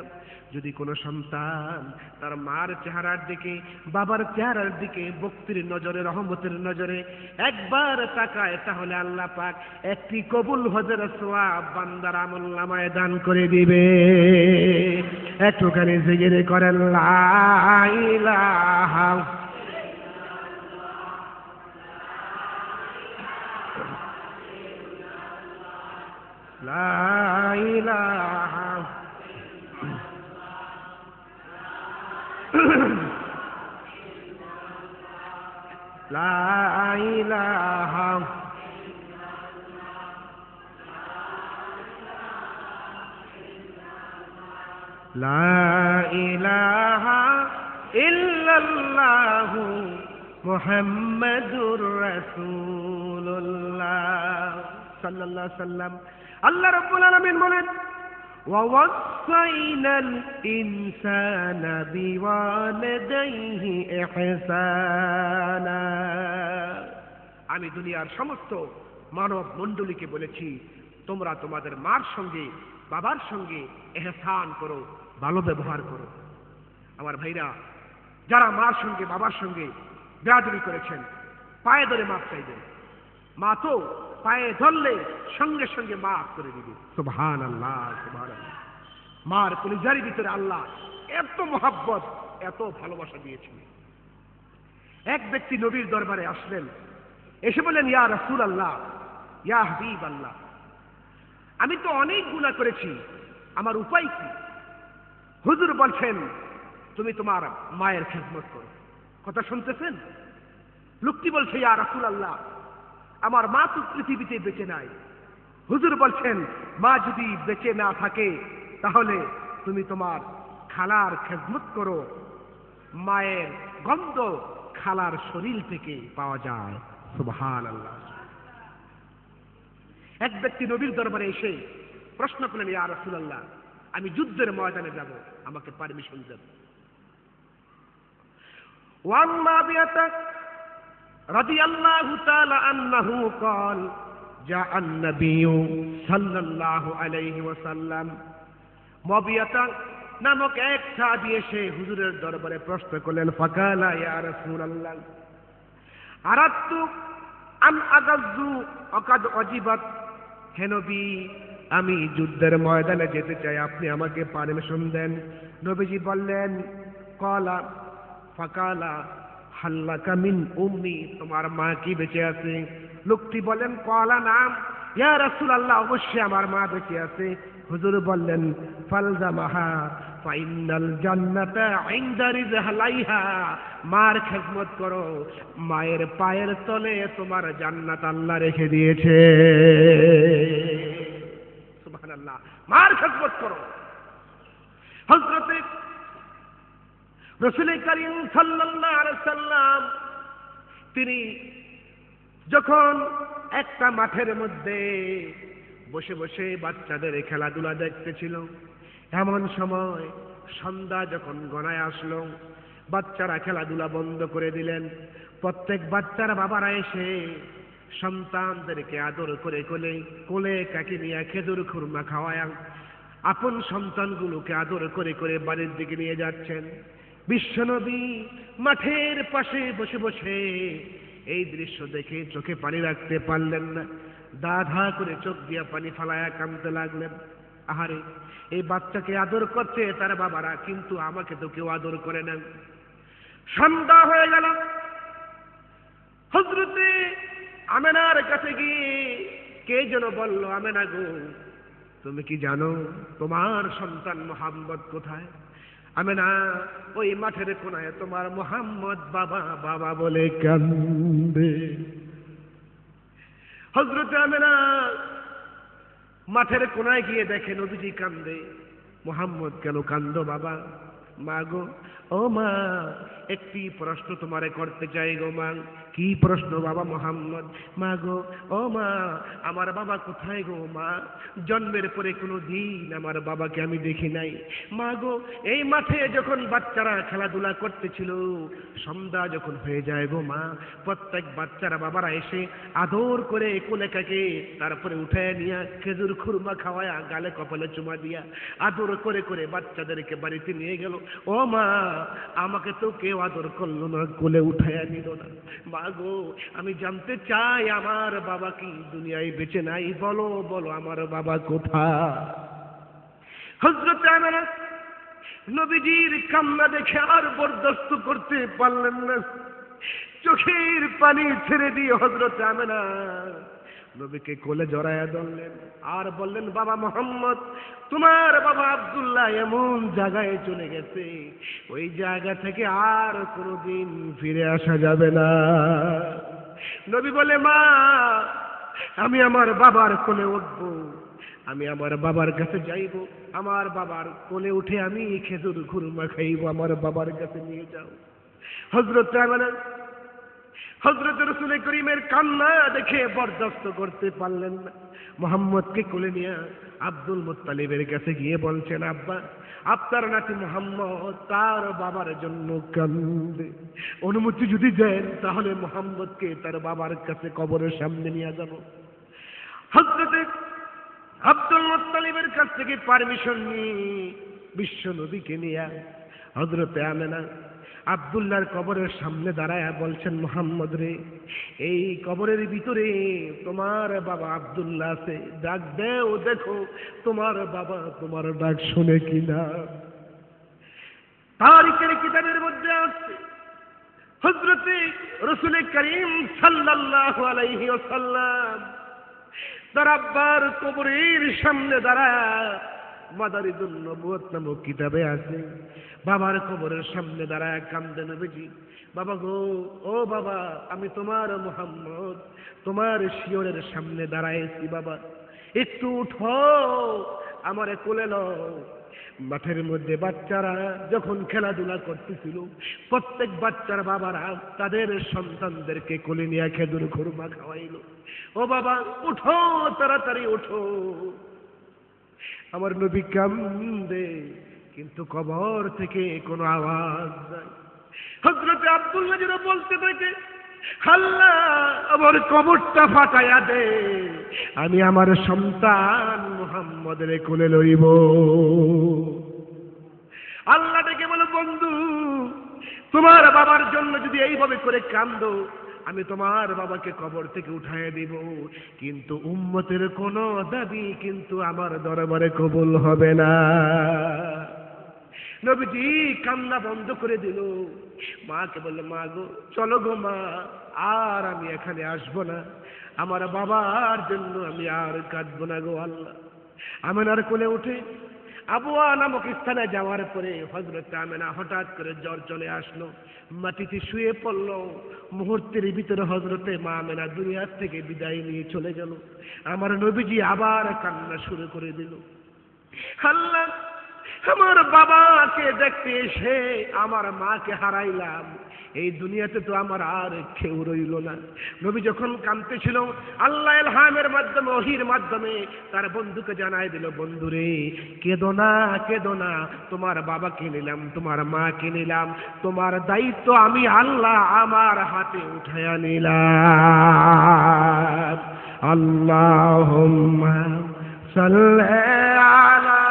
যদি কোনো সন্তান তার মার চেহারার দিকে, বাবার চেহারার দিকে ভক্তির নজরে, রহমতের নজরে একবার তাকায়, তাহলে আল্লাহ পাক একটি কবুল হজের সওয়াব বান্দার আমলনামায় দান করে দিবে। একটুখানি জিকির করেন, লা ইলাহা লা ইলাহা লা ইলাহা লা ইলাহা ইল্লাল্লাহু মুহাম্মাদুর রাসূলুল্লাহ সাল্লাল্লাহু আলাইহি ওয়াসাল্লাম। আল্লাহ রাব্বুল আলামিন বলেন, ওয়াসাইনাল ইনসানা বিওয়ালিদাইহি ইহসানা। আমি দুনিয়ার সমস্ত মানব মণ্ডলীকে বলেছি, তোমরা তোমাদের মার সঙ্গে, বাবার সঙ্গে ইহসান করো, ভালো ব্যবহার করো। আমার ভাইরা, যারা মার সঙ্গে বাবার সঙ্গে বেয়াদবি করেছেন, পায়ে ধরে মাফ চাইবেন। মা তো পায়ে ধরলে সঙ্গে সঙ্গে মাফ করে দিবে। সুবহানাল্লাহ, সুবহানাল্লাহ। মার কলিজার ভিতরে আল্লাহ এত মহাব্বত, এত ভালোবাসা দিয়েছেন। এক ব্যক্তি নবীর দরবারে আসলেন, এসে বললেন, ইয়া রাসূলুল্লাহ, ইয়া হাবিবাল্লাহ, আমি তো অনেক গুনাহ করেছি, আমার উপায় কি? হুজুর বলছেন, তুমি তোমার মায়ের খেদমত করো। কথা শুনতেছেন? লোকটি বলছে, ইয়া রাসূলুল্লাহ, আমার মা তো পৃথিবীতে বেঁচে নাই। হুজুর বলছেন, মা যদি বেঁচে না থাকে তাহলে তুমি তোমার খালার খেদমত করো। মায়ের গন্ধ খালার শরীর থেকে পাওয়া যায়। সুবহানাল্লাহ। এক ব্যক্তি নবীর দরবারে এসে প্রশ্ন করলেন, ইয়া রাসূলুল্লাহ, আমি যুদ্ধের ময়দানে যাব, আমাকে পারমিশন দেন। ওয়ান মাবিয়াতা রাদিয়াল্লাহু তাআলা আনহু قال جاء النبي صلى الله عليه وسلم। মাবিয়াতা নামক এক সাহাবী এসে হুজুরের দরবারে প্রশ্ন করলেন, ফাকালা ইয়া রাসূলুল্লাহ আরাদতু আন আগাযু ওয়াকাদ ওয়াজিবাত। হে নবী, আমি যুদ্ধের ময়দানে যেতে চাই, আপনি আমাকে পারমিশন দেন। নবীজি বললেন, ক্বালা ফাকালা হাল্লাকা মিন উম্মি, তোমার মা কি বেঁচে আছে? লোকটি বলেন, ক্বালা নাম ইয়া রাসূলুল্লাহ, অবশ্যই আমার মা বেঁচে আছে। হুজুর বললেন, ফালজামাহা ফাইনাল জান্নাতা ইনদা রিজলাইহা, মার খেদমত করো, মায়ের পায়ের তলে তোমার জান্নাত আল্লাহ রেখে দিয়েছে। সুবহানাল্লাহ। মার খেদমত করো। হযরত রাসূল করিম সাল্লাল্লাহু আলাইহি সাল্লাম তিনি যখন একটা মাঠের মধ্যে বসে বসে বাচ্চাদের খেলাধুলা দেখতেছিল, এমন সময় সন্ধ্যা যখন গড়ায় আসলো, বাচ্চারা খেলাধুলা বন্ধ করে দিলেন। প্রত্যেক বাচ্চার বাবারা এসে সন্তানদেরকে আদর করে কোলে কাকে নিয়ে খেজুর খুরমা খাওয়ায় আপন সন্তানগুলোকে আদর করে করে বাড়ির দিকে নিয়ে যাচ্ছেন। বিশ্বনবী মাঠের পাশে বসে বসে এই দৃশ্য দেখে চোখে পানি রাখতে পারলেন না, দাধা করে চোখ দিয়া পানি ফালায়া কাঁদতে লাগলেন। আহারে, এই বাচ্চাকে আদর করছে তার বাবারা, কিন্তু আমাকে তো কেউ আদর করে না। সন্ধ্যা হয়ে গেল। হযরতে আমেনার কাছে গিয়ে কে যেন বলল, আমেনা গো, তুমি কি জানো তোমার সন্তান মুহাম্মদ কোথায়? আমেনা, ওই মাঠের কোনায় তোমার মুহাম্মদ বাবা বাবা বলে কান্দে। হযরতে আমেনা মাঠের কোনায় গিয়ে দেখে নবীজি কান্দে। মুহাম্মদ, কেন কান্দো বাবা? মা গো, ও মা, একটি প্রশ্ন তোমারে করতে চাই গো মা। কি প্রশ্ন বাবা? মুহাম্মদ, মা গো, ও মা, আমার বাবা কোথায় গো মা? জন্মের পরে কোনো দিন আমার বাবাকে আমি দেখি নাই। মা গো, এই মাঠে যখন বাচ্চারা খেলাধুলা করতেছিল, সন্ধ্যা যখন হয়ে যায় গো মা, প্রত্যেক বাচ্চারা বাবারা এসে আদর করে কোলে কাকে তারপরে উঠায় নিয়ে খেজুর খুরমা খাওয়ায়া গালে কপালে চুমা দিয়া আদর করে করে বাচ্চাদেরকে বাড়িতে নিয়ে গেল। ও মা, আমাকে তো কেউ আদর করলো না, কোলে উঠায়া নিল না। মা গো, আমি জানতে চাই আমার বাবা কি দুনিয়ায় বেঁচে নাই? বলো বলো, আমার বাবা কোথায়? হযরত আমেনা নবীজির কান্না দেখে আর বরদাস্ত করতে পারলেন না, চোখের পানি ছেড়ে দিয়ে হযরত আমেনা নবীকে কোলে জড়ায়া ধরলেন আর বললেন, বাবা মুহাম্মদ, তোমার বাবা আব্দুল্লাহ এমন জায়গায় চলে গেছে, ওই জায়গা থেকে আর কোনোদিন ফিরে আসা যাবে না। নবী বলে, মা, আমি আমার বাবার কোলে উঠব, আমি আমার বাবার কাছে যাইব, আমার বাবার কোলে উঠে আমি খেজুর খুরমা খাইব, আমার বাবার কাছে নিয়ে যাও। হযরত রাসূল করিমের কান্না দেখে বরদাস্ত করতে পারলেন না, মুহাম্মদকে কোলে নিয়ে আব্দুল মুত্তালিবের কাছে গিয়ে বলছেন, আব্বা, আপনার নাতি মুহাম্মদ তার বাবার জন্য কান্দে, অনুমতি যদি দেন তাহলে মুহাম্মদকে তার বাবার কাছে কবরের সামনে নিয়ে যাব। হযরত আব্দুল মুত্তালিবের কাছ থেকে পারমিশন নিয়ে বিশ্ব নবীকে নিয়ে হযরতে আমেনা আব্দুল্লাহর কবরের সামনে দাঁড়ায়া বলছেন, মুহাম্মদ রে, এই কবরের ভিতরে তোমার বাবা আব্দুল্লাহ আছে, ডাক দেও, দেখো তোমার বাবা তোমার ডাক শুনে কিনা। তারিখের কিতাবের মধ্যে আছে হযরতে রাসূল করিম সাল্লাল্লাহু আলাইহি ওয়াসাল্লাম তার আব্বার কবরের সামনে দাঁড়ায়, মাদারিজুন নবুয়ত নামক কিতাবে আছে, বাবার কবরের সামনে দাঁড়ায় কান্দে নবীজি, বাবা গো, ও বাবা, আমি তোমার মুহাম্মদ তোমার শিয়রের সামনে দাঁড়াইছি, বাবা একটু উঠো, আমারে কোলে নাও। মাঠের মধ্যে বাচ্চারা যখন খেলাধুলা করতেছিল, প্রত্যেক বাচ্চার বাবারা তাদের সন্তানদেরকে কোলে নিয়ে খেজুর খুরমা খাওয়াইল। ও বাবা উঠো, তাড়াতাড়ি উঠো। আমার নবী কান্দে, কিন্তু কবর থেকে কোনো আওয়াজ নাই। হযরতে আব্দুল্লাহ যেন বলতে থাকে, আল্লাহ আমার কবরটা ফাটাইয়া দে, আমি আমার সন্তান মুহাম্মদের কোলে লইব। আল্লাহ ডেকে বলো, বন্ধু তোমার বাবার জন্য যদি এইভাবে করে কান্দো, আমি তোমার বাবাকে কবর থেকে উঠাইয়া দিব, কিন্তু উম্মতের কোন দাবি কিন্তু আমার দরবারে কবুল হবে না। নবীজি কান্না বন্ধ করে দিল। মাকে বলল, মা গো, চলো গো মা, আর আমি এখানে আসবো না, আমার বাবার জন্য আমি আর কাঁদবো না গো আল্লাহ। আমেনার কোলে উঠে আবুয়া নামক স্থানে যাওয়ার পরে হযরত আমেনা হঠাৎ করে জ্বর চলে আসলো, মাটিতে শুয়ে পড়ল। মুহূর্তের ভিতরে হযরতে মা আমেনা দুনিয়া থেকে বিদায় নিয়ে চলে গেল। আমার নবীজি আবার কান্না শুরু করে দিল, আল্লাহ আমার বাবাকে দেখতে এসে আমার মাকে হারাইলাম, এই দুনিয়াতে তো আমার আর কেউ রইল না। নবী যখন কাঁদতেছিল, আল্লাহ ইলহামের মাধ্যমে, ওহীর মাধ্যমে তার বন্ধুকে জানাই দিল, বন্ধুরে কেঁদো না, কেঁদো না, তোমার বাবাকে নিলাম, তোমার মাকে নিলাম, তোমার দায়িত্ব আমি আল্লাহ আমার হাতে উঠাইয়া নিলাম। আল্লাহুম্মা সাল্লি আলা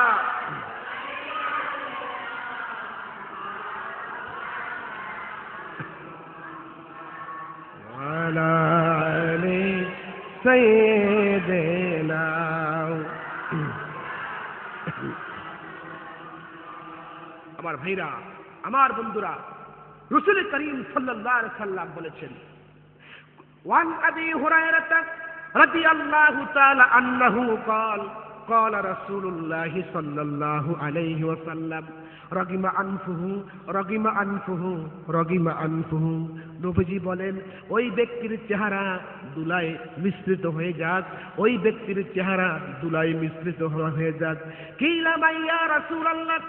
সাইয়্যিদিনা। আমার ভাইরা, আমার বন্ধুরা, রাসূল করিম সাল্লাল্লাহু আলাইহি সাল্লাম বলেছেন, ওয়ান আবি হুরায়রা রাদিয়াল্লাহু তাআলা আনহু قال قال رسول الله صلى الله عليه وسلم রগিমা আনফুহু রগিমা আনফুহু রগিমা আনফুহু। নবীজি বলেন, ওই ব্যক্তির চেহারা দুলায় মিশ্রিত হয়ে যাক, ওই ব্যক্তির চেহারা দুলায় মিশ্রিত হয়ে যাক। কিলা মাইয়া রাসূলুল্লাহ,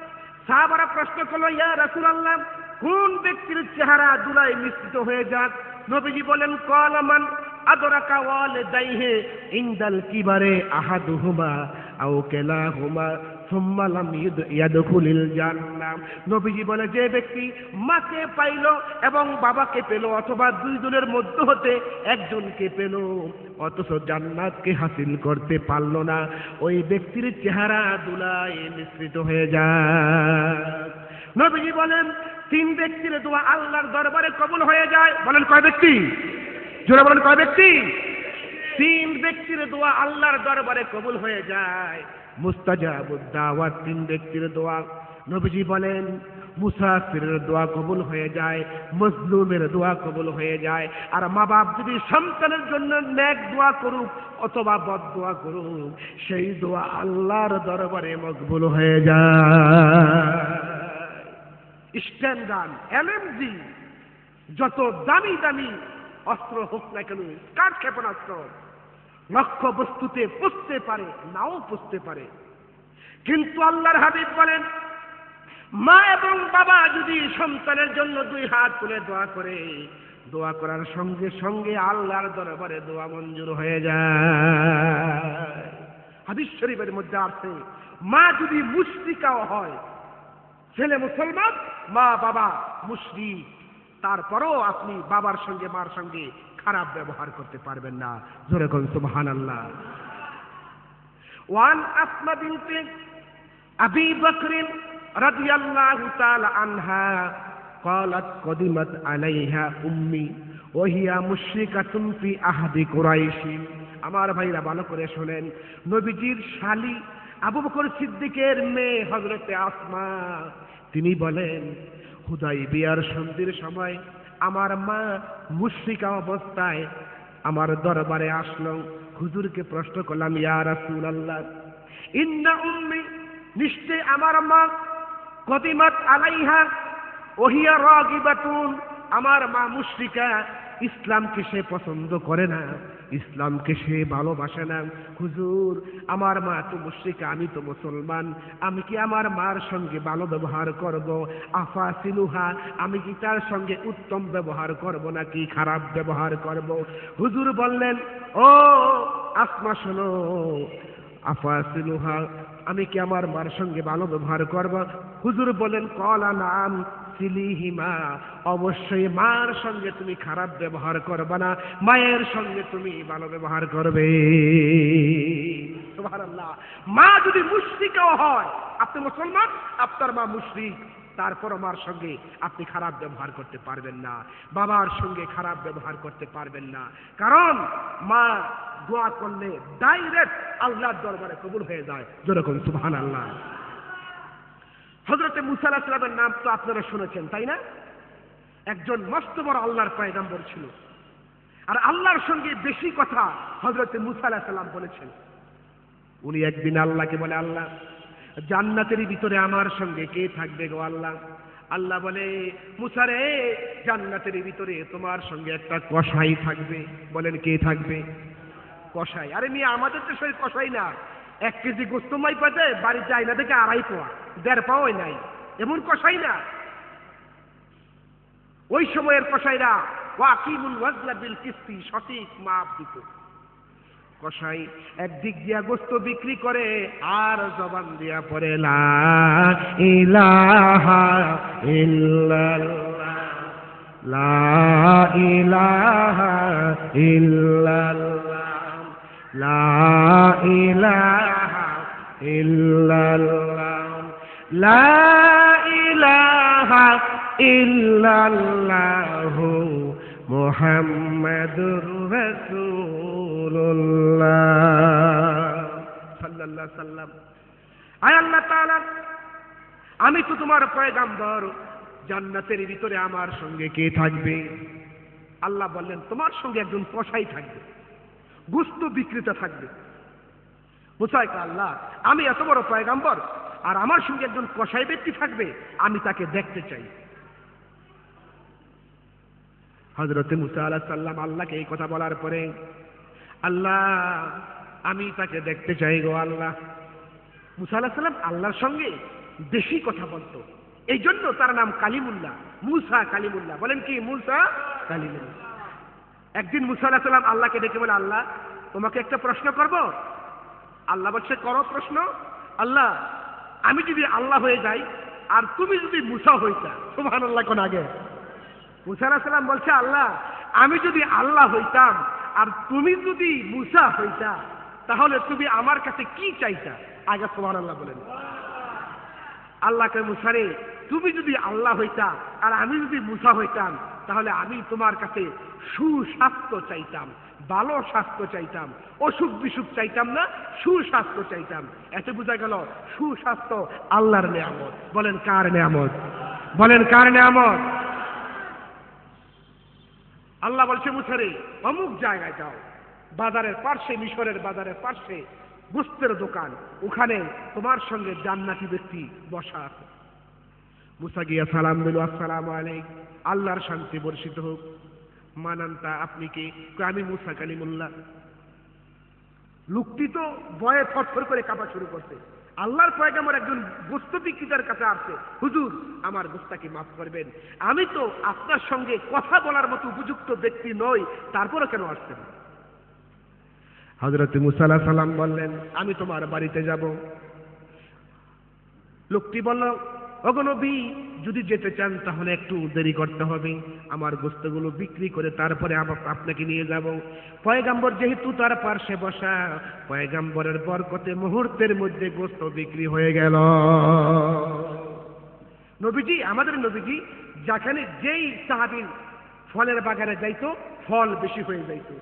সাহাবারা প্রশ্ন করলো, ইয়া রাসূলুল্লাহ, কোন ব্যক্তির চেহারা দুলায় মিশ্রিত হয়ে যাক? নবীজি বলেন, ক্বালা মান আদরাকা ওয়ালিদাইহি ইনদাল কিবারে আহাদুহুমা আও কিলাহুমা সুম্মা লাম ইয়াদখুলিল জান্নাহ। নবীজি বলে, যে ব্যক্তি মাকে পাইল এবং বাবাকে পেল, অথবা দুইজনের মধ্য হতে একজনকে পেল অথচ জান্নাতকে হাসিল করতে পারল না, ওই ব্যক্তির চেহারা দুলায় মিশ্রিত হয়ে যায়। নবীজি বলেন, তিন ব্যক্তির দোয়া আল্লাহর দরবারে কবুল হয়ে যায়। বলেন কয় ব্যক্তি? জোরে বলেন কয় ব্যক্তি? তিন ব্যক্তির দোয়া আল্লাহর দরবারে কবুল হয়ে যায়। মুস্তাজাবুদ দাওয়াত, তিন ব্যক্তির দোয়া। নবীজি বলেন, মুসাফিরের দোয়া কবুল হয়ে যায়, মজলুমের দোয়া কবুল হয়ে যায়। আর মা বাপ যদি সন্তানের জন্য নেক দোয়া করুক অথবা বদ দোয়া করুক, সেই দোয়া আল্লাহর দরবারে মকবুল হয়ে যায়। স্ট্যান্ড গান, এলএমজি, যত দামি দামি অস্ত্র হোক না কেন, কাঠ ক্ষেপণাস্ত্র, লক্ষ্য বস্তুতে পুষতে পারে, নাও পুষতে পারে। কিন্তু আল্লাহর হাবিব বলেন, মা এবং বাবা যদি সন্তানের জন্য দুই হাত তুলে দোয়া করে, দোয়া করার সঙ্গে সঙ্গে আল্লাহর দরবারে দোয়া মঞ্জুর হয়ে যায়। হাদিস শরীফের মধ্যে আছে, মা যদি মুশরিকাও হয়, ছেলে মুসলমান, মা বাবা মুশরিক, তারপরও আপনি বাবার সঙ্গে মার সঙ্গে খারাপ ব্যবহার করতে পারবেন না। জোরে কোন সুবহানাল্লাহ। ওয়ান আসমা বিনতে আবি বকর রাদিয়াল্লাহু তাআলা আনহা قالت قدمت عليها امي وهي مشركة في عهد قريش। আমার ভাইরা ভালো করে শুনেন, নবীজির শালী আবু বকর সিদ্দিকের মেয়ে হযরতে আসমা তিনি বলেন, হুদাইবিয়ার সন্ধির সময় আমার মা মুশরিকা অবস্থায় আমার দরবারে আসলো। হুজুরকে প্রশ্ন করলাম, ইয়া রাসূলুল্লাহ, ইন্না উম্মি, নিশ্চয় আমার মা, কদিমাত আলাইহা ওহিয়া রাগিবাতুন, আমার মা মুশরিকা, ইসলামকে সে পছন্দ করে না, ইসলামকে সে ভালোবাসে না। হুজুর, আমার মা তো মুশরিকা, আমি তো মুসলমান, আমি কি আমার মার সঙ্গে ভালো ব্যবহার করব? আফাসিলুহা, আমি কি তার সঙ্গে উত্তম ব্যবহার করব নাকি খারাপ ব্যবহার করব? হুজুর বললেন, ও আসমা শোনো, আফাসিলুহা, আমি কি আমার মার সঙ্গে ভালো ব্যবহার করব? হুজুর বলেন, কলা নাম সিলিহিমা, অবশ্যই মার সঙ্গে তুমি খারাপ ব্যবহার করবে না, মায়ের সঙ্গে তুমি ভালো ব্যবহার করবে। সুবহানাল্লাহ। মা যদি মুশরিকাও হয়, আপনি মুসলমান, আপনার মা মুশরিক, তারপর মার সঙ্গে আপনি খারাপ ব্যবহার করতে পারবেন না, বাবার সঙ্গে খারাপ ব্যবহার করতে পারবেন না, কারণ মা দোয়া করলে ডাইরেক্ট আল্লাহর দরবারে কবুল হয়ে যায়। যেরকম সুবহানাল্লাহ। হযরতে মুসা আলাইহিস সালামের নাম তো আপনারা শুনেছেন, তাই না? একজন মস্ত বড় আল্লাহর পয়গম্বর ছিল, আর আল্লাহর সঙ্গে বেশি কথা হযরতে মুসা আলাইহিস সালাম বলেছেন। উনি একদিন আল্লাহকে বলে, আল্লাহ, জান্নাতের ভিতরে আমার সঙ্গে কে থাকবে গো আল্লাহ? আল্লাহ বলে, মুসা রে, জান্নাতের ভিতরে তোমার সঙ্গে একটা কসাই থাকবে। বলেন, কে থাকবে? কসাই। আরে মেয়ে, আমাদের তো সেই কসাই না, 1 কেজি গোস্ত মাই পাতে বাড়ি যায় না দেখে 2.5 পোয়া, 1.5 পাওয়াই নাই, এমন কসাই না। ওই সময়ের কসাইরা ওয়াকিমুল ওয়াজনা বিল কিসতি, সঠিক মাপ দিত। কসাই একদিক দিয়া গোস্ত বিক্রি করে আর জবান দিয়া পড়ে লা ইলাহা ইল্লাল্লাহ, লা ইলাহা ইল্লাল্লাহ, লা ইলাহা ইল্লাল্লাহ, লা ইলাহা ইল্লাল্লাহু মুহাম্মাদুর রাসূলুল্লাহ সাল্লাল্লাহু আলাইহি সাল্লাম। আয় আল্লাহ তাআলা, আমি তো তোমার পয়গম্বর, জান্নাতের ভিতরে আমার সঙ্গে কে থাকবে? আল্লাহ বললেন, তোমার সঙ্গে একজন কসাই থাকবে, গোস্ত বিক্রেতা থাকবে। মুসা কয়, আল্লাহ, আমি এত বড় পয়গম্বর আর আমার সঙ্গে একজন কসাই ব্যক্তি থাকবে, আমি তাকে দেখতে চাই। হযরতে মুসা আলাইহিস সালাম আল্লাহকে এই কথা বলার পরে, আল্লাহ, আমি তাকে দেখতে চাই গো আল্লাহ। মুসা আলাইহিস সালাম আল্লাহর সঙ্গে বেশি কথা বলতো, এই জন্য তার নাম কালিমুল্লাহ, মুসা কালিমুল্লাহ। বলেন কি? মুসা কালিমুল্লাহ। একদিন মুসা আলাইহিস সালাম আল্লাহকে ডেকে বলে, আল্লাহ, তোমাকে একটা প্রশ্ন করব। আল্লাহ বলছে, করো প্রশ্ন। আল্লাহ, আমি যদি আল্লাহ হয়ে যাই আর তুমি যদি মুসা হইতা, সুবহানাল্লাহ কোন আগে। মুসা আলাইহিস সালাম বলছে, আল্লাহ, আমি যদি আল্লাহ হইতাম আর তুমি যদি মুসা হইতা, তাহলে তুমি আমার কাছে কি চাইতা? আগে সুবহানাল্লাহ বলেন। আল্লাহকে, মুসা রে, তুমি যদি আল্লাহ হইতা আর আমি যদি মুসা হইতাম, তাহলে আমি তোমার কাছে সুস্বাস্থ্য চাইতাম, ভালো স্বাস্থ্য চাইতাম, অসুখ বিসুখ চাইতাম না, সুস্বাস্থ্য চাইতাম। এতে বোঝা গেল সুস্বাস্থ্য আল্লাহর নিয়ামত। বলেন, কার নিয়ামত? বলেন, কার নিয়ামত? আল্লাহ বলছে, মুসা রে, অমুক জায়গায় যাও, বাজারের পার্শ্বে, মিশরের বাজারের পার্শ্বে গোস্তের দোকান, ওখানে তোমার সঙ্গে জান্নাতি ব্যক্তি বসা আছে। মুসা গিয়া সালাম দিল, আসসালামু আলাইকুম, আল্লাহর শান্তি বর্ষিত হোক। মানান্তা, আপনি কি? আমি মুসা কালিমুল্লাহ। লোকটি তো ভয়ে থরথর করে কাঁপা শুরু করছে। আল্লাহর পয়গম্বর একজন গোস্ত বিক্রেতার কাছে আসছে, হুজুর, আমার গোস্তাকে মাফ করবেন, আমি তো আপনার সঙ্গে কথা বলার মতো উপযুক্ত ব্যক্তি নই, তারপরে কেন আসছেন? হযরত মুসা আলাইহিস সালাম বললেন, আমি তোমার বাড়িতে যাব। লোকটি বলল, ওগো নবী, যদি যেতে চান তাহলে একটু দেরি করতে হবে, আমার গোস্তগুলো বিক্রি করে তারপরে আপনাকে নিয়ে যাব। পয়গম্বর যেহেতু তার পার্শ্বে বসা, পয়গম্বরের বরকতে মুহূর্তের মধ্যে গোস্ত বিক্রি হয়ে গেল। নবীজি, আমাদের নবীজি যেখানে যেই সাহাবীর ফলের বাগানে যাইতো ফল বেশি হয়ে যাইতো,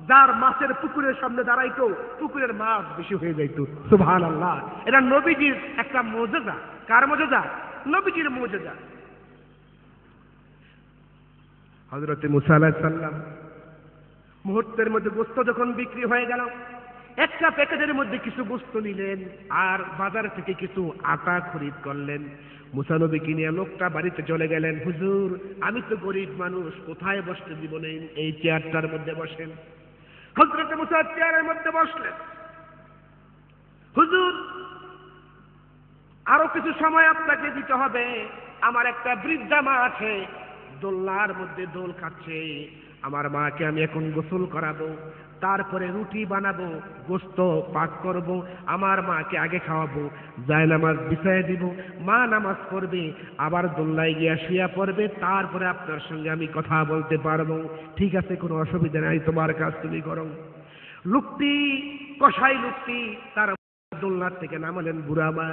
যার মাছের পুকুরের সামনে দাঁড়াইতো পুকুরের মাছ বেশি হয়ে যাইতো। সুবহানাল্লাহ। এটা নবীজির একটা মুজিজা। কার মুজিজা? নবীজির মুজিজা। হযরত মুসা আলাইহিস সালাম মুহূর্তের মধ্যে গোশত যখন বিক্রি হয়ে গেল, একটা প্যাকেটের মধ্যে কিছু গোশত নিলেন আর বাজার থেকে কিছু আটা খরিদ করলেন। মুসা নবীকে নিয়ে লোকটা বাড়িতে চলে গেলেন। হুজুর, আমি তো গরিব মানুষ, কোথায় বসতে দিব না, এই চেয়ারটার মধ্যে বসেন। হযরত মুসা চেয়ারের মধ্যে বসলেন। হুজুর, আরো কিছু সময় আপনাকে দিতে হবে, আমার একটা বৃদ্ধা মা আছে, দোলনার মধ্যে দোল খাচ্ছে, আমার মাকে আমি এখন গোসল করাবো, তারপরে রুটি বানাবো, গোশত পাক করব, আমার মাকে আগে খাওয়াবো, জায়নামাজ বিছায় দিব, মা নামাজ পড়বে, আবার দোলনায় গিয়া শুয়া পড়বে, তারপরে আপনার সঙ্গে আমি কথা বলতে পারবো। ঠিক আছে, কোনো অসুবিধা নাই, তোমার কাজ তুমি করো। লোকটি, কসাই লোকটি তার দোলনার থেকে নামালেন। বুড়া মা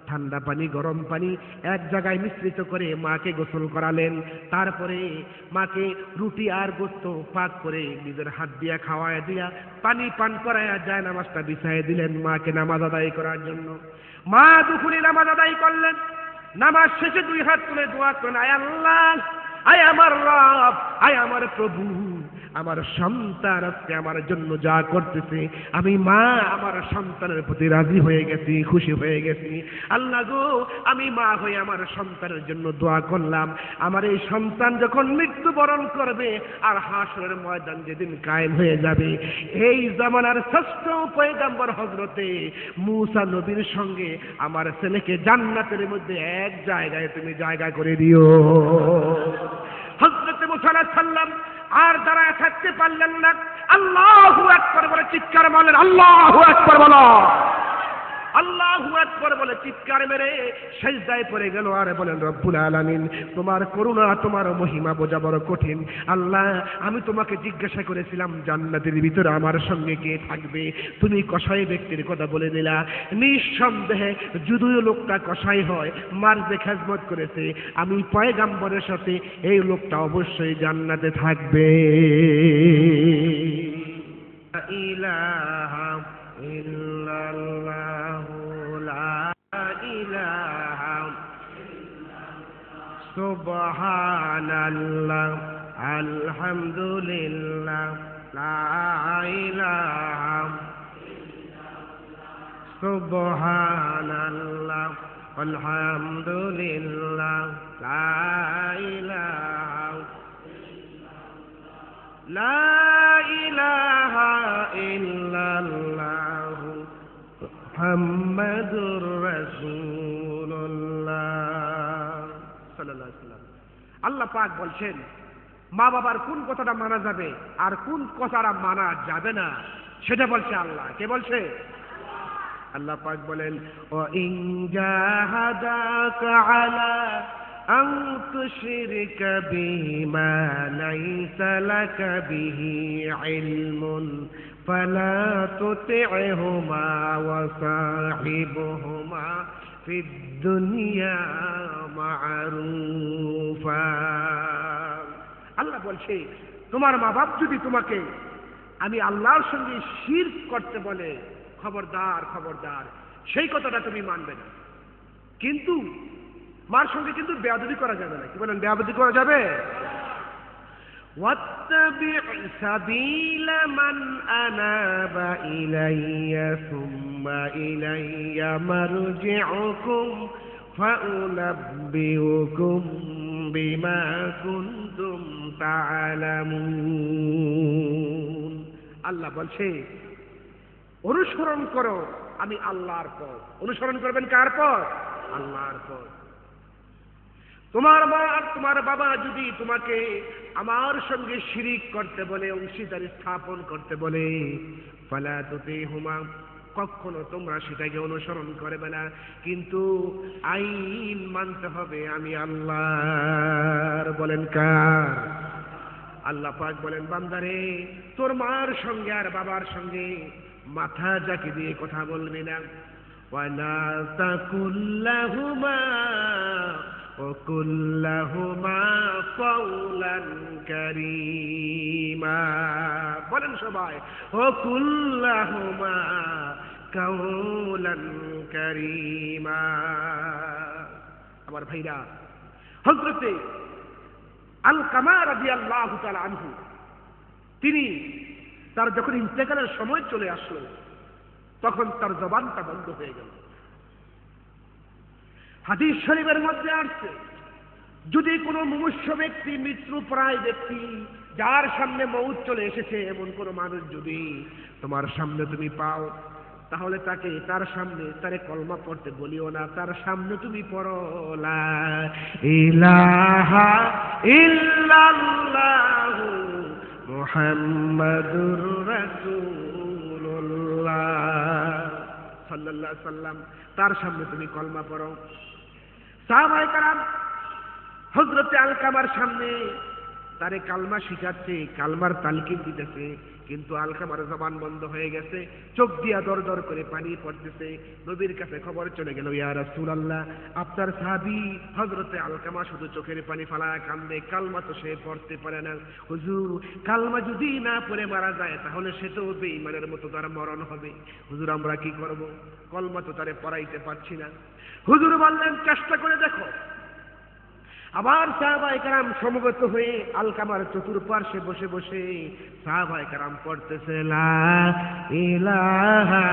ঠান্ডা পানি গরম পানি এক জায়গায় মিশ্রিত করে মাকে গোসল করালেন। তারপরে মাকে রুটি আর গোশত পাক করে নিজের হাত দিয়া খাওয়ায় দিয়া পানি পান করায়া যায় নামাজটা বিছায় দিলেন মাকে নামাজ আদায় করার জন্য। মা দুপুরে নামাজ আদায় করলেন। নামাজ শেষে দুই হাত তুলে দোয়া করেন, আয় আল্লাহ, আয় আমার রব, আয় আমার প্রভু, আমার সন্তান আজকে আমার জন্য যা করতেছে, আমি মা আমার সন্তানের প্রতি রাজি হয়ে গেছি, খুশি হয়ে গেছি। আল্লাহ গো, আমি মা হয়ে আমার সন্তানের জন্য দোয়া করলাম, আমার এই সন্তান যখন মৃত্যুবরণ করবে আর হাসরের ময়দান যেদিন কায়েম হয়ে যাবে, এই জামানার শ্রেষ্ঠ পয়গম্বর হযরতে মুসা নবীর সঙ্গে আমার ছেলেকে জান্নাতের মধ্যে এক জায়গায় তুমি জায়গা করে দিও। হযরত মুসা আলাইহিস সালাম আর দাঁড়ায় থাকতে পারলেন না। আল্লাহু আকবার বলে চিৎকার মারলেন। আল্লাহু আকবার বলো। আল্লাহু আকবার বলে চিৎকার মেরে সিজদায় পড়ে গেল আর বলেন, রব্বুল আলামিন, তোমার করুণা, তোমার মহিমা বোঝা বড় কঠিন। আল্লাহ, আমি তোমাকে জিজ্ঞাসা করেছিলাম জান্নাতের ভিতরে আমার সঙ্গে কে থাকবে, তুমি কসাই ব্যক্তির কথা বলে দিলা। নিঃসন্দেহে যদিও লোকটা কসাই হয়, মার্জে খেজমত করেছে, আমি পয়গম্বরের সাথে এই লোকটা অবশ্যই জান্নাতে থাকবে। ইলাহা ইল্লাল্লাহু লা ইলাহা সুবহানাল্লাহ আলহামদুলিল্লাহ লা ইলাহা সুবহানাল্লাহ আলহামদুলিল্লাহ লা ইলাহা লা ইলাহা ইল্লাল্লাহ মুহাম্মাদুর রাসূলুল্লাহ সাল্লাল্লাহু আলাইহি ওয়াসাল্লাম। আল্লাহ পাক বলছেন, মা বাবার কোন কথাটা মানা যাবে আর কোন কথাটা মানা যাবে না সেটা বলছে আল্লাহ। কে বলছে? আল্লাহ পাক বলেন, ওয়া ইন জাহাদাকা আলা আন তুশরিকা বিমা লাইসা লাকা বিহি ইলমুন ফালা তুতি'হুমা ওয়া সাহিবহুমা ফিদ দুনিয়া মা'রুফা। আল্লাহ বলছে, তোমার মা বাপ যদি তোমাকে আমি আল্লাহর সঙ্গে শিরক করতে বলে, খবরদার খবরদার, সেই কথাটা তুমি মানবে না। কিন্তু মার সঙ্গে কিন্তু বেয়াদবি করা যাবে না। কি বলেন? বেয়াদবি করা যাবে। ওয়াত্তাবি' সাবিলা মান আনাবা ইলাইয়া সুম্মা ইলাইয়া মারজি'উকুম ফাউনাব্বিউকুম বিমা কুনতুম তা'লামুন। আল্লাহ বলছে, অনুসরণ করো আমি আল্লাহর পথ। অনুসরণ করবেন কার পথ? আল্লাহর পথ। তোমার মা আর তোমার বাবা যদি তোমাকে আমার সঙ্গে শিরিক করতে বলে, অংশীদারি স্থাপন করতে বলে, ফালা তুতিহুমা, কখনো তোমরা সেটাকে অনুসরণ করবে না, কিন্তু আইন মানতে হবে আমি আল্লাহর। বলেন কার? আল্লাহ পাক বলেন, বান্দারে, তোর মার সঙ্গে আর বাবার সঙ্গে মাথা জাকি দিয়ে কথা বলবি না। ওয়ালা তাকুল লাহুমা وقل لهما قولا كريما বলেন সবাই وقل لهما قولا كريما আমার ভাইরা হযরতে আলকামা রাদিয়াল্লাহু তাআলা আনহু তিনি তার যখন ইন্তেকালের সময় চলে আসলো তখন তার জবানটা বন্ধ হয়ে গেল। হাদিস শরীফের মধ্যে আসছে যদি কোনো মুমূর্ষু ব্যক্তি মৃত্যুপ্রায় ব্যক্তি যার সামনে মউত চলে এসেছে এমন কোন মানুষ যদি তোমার সামনে তুমি পাও তাহলে তাকে তার সামনে তারে কলমা পড়তে বলিও না, তার সামনে তুমি পড়ো লা ইলাহা ইল্লাল্লাহু মুহাম্মাদুর রাসূলুল্লাহ সাল্লাল্লাহু আলাইহি সাল্লাম, তার সামনে তুমি কলমা পড়ো। সাহাবায়ে কেরাম হযরতে আলকামার সামনে তারে কালমা শিখাচ্ছে, কালমার তালকিন দিতেছে, কিন্তু আলকামার জবান বন্ধ হয়ে গেছে, চোখ দিয়া দর দর করে পানি পড়তেছে। নবীর কাছে খবর চলে গেল, ইয়া রাসূলুল্লাহ আপনার সাহাবী হযরতে আলকামা শুধু চোখের পানি ফালায় কান্দে, কালমা তো সে পড়তে পারে না। হুজুর কালমা যদি না পড়ে মারা যায় তাহলে সে তো বেঈমানের মতো তার মরণ হবে, হুজুর আমরা কি করব? কলমা তো তারে পড়াইতে পারছি না। হুজুর বললেন চেষ্টা করে দেখো। আবার সাহাবায়ে কেরাম সমবেত হয়ে আলকামার চতুর্পার্শ্বে বসে বসে সাহাবায়ে কেরাম পড়তেছে লা ইলাহা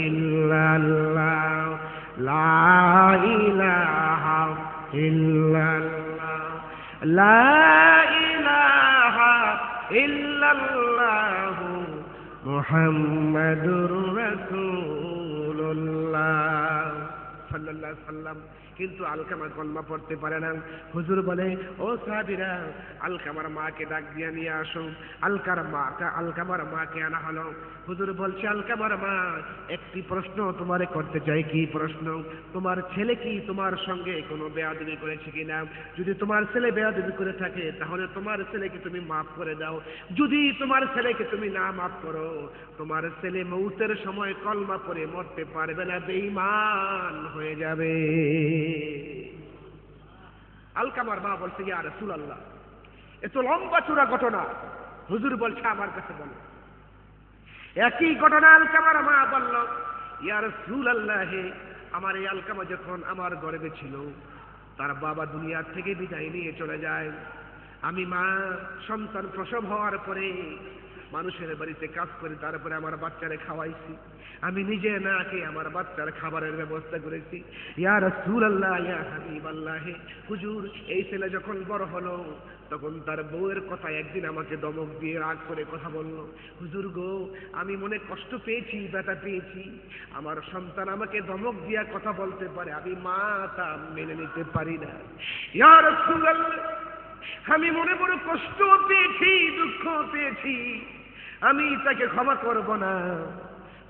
ইল্লাল্লাহ লা ইলাহা ইল্লাল্লাহ লা ইলাহা ইল্লাল্লাহ মুহাম্মাদুর রাসূলুল্লাহ সাল্লাল্লাহু আলাইহি সাল্লাম। কিন্তু আলকামা কলমা পড়তে পারে না। হুজুর বলে ও সাহাবীরা আলকামার মাকে ডাক দিয়ে নিয়ে আসো। আলকামার মাকে আনা হলো। হুজুর বলছে আলকামার মা একটি প্রশ্ন তোমারে করতে চাই। কি প্রশ্ন? তোমার ছেলে কি তোমার সঙ্গে কোনো বেয়াদবি করেছে কিনা? যদি তোমার ছেলে বেয়াদবি করে থাকে তাহলে তোমার ছেলেকে তুমি মাফ করে দাও। যদি তোমার ছেলেকে তুমি না মাফ করো তোমার ছেলে মউতের সময় কলমা পড়ে মরতে পারবে না, বেঈমান হয়ে যাবে। আলকামার মা বলছে ইয়া রাসূলুল্লাহ এত লম্বা চূড়া ঘটনা হুজুর বলছে আমার কাছে বলো। একই ঘটনা আলকামার মা বলল ইয়া রাসূলুল্লাহ আমার এই আলকামা যখন আমার গর্ভে ছিল তার বাবা দুনিয়া থেকে বিদায় নিয়ে চলে যায়। আমি মা সন্তান প্রসব হওয়ার পরে মানুষের বাড়িতে কাজ করে তারপরে আমার বাচ্চারে খাওয়াইছি। আমি নিজে না খেয়ে আমার বাচ্চার খাবারের ব্যবস্থা করেছি। ইয়া রাসূলুল্লাহ ইয়া হাবিবাল্লাহ হুজুর এই ছেলে যখন বড় হলো তখন তার বউয়ের কথা একদিন আমাকে ধমক দিয়ে রাগ করে কথা বলল। হুজুর গো আমি মনে কষ্ট পেয়েছি, ব্যথা পেয়েছি, আমার সন্তান আমাকে ধমক দিয়া কথা বলতে পারে, আমি মা তা মেনে নিতে পারি না। ইয়া রাসূলুল্লাহ আমি মনে বড় কষ্ট পেয়েছি, দুঃখ পেয়েছি, আমি তাকে ক্ষমা করব না।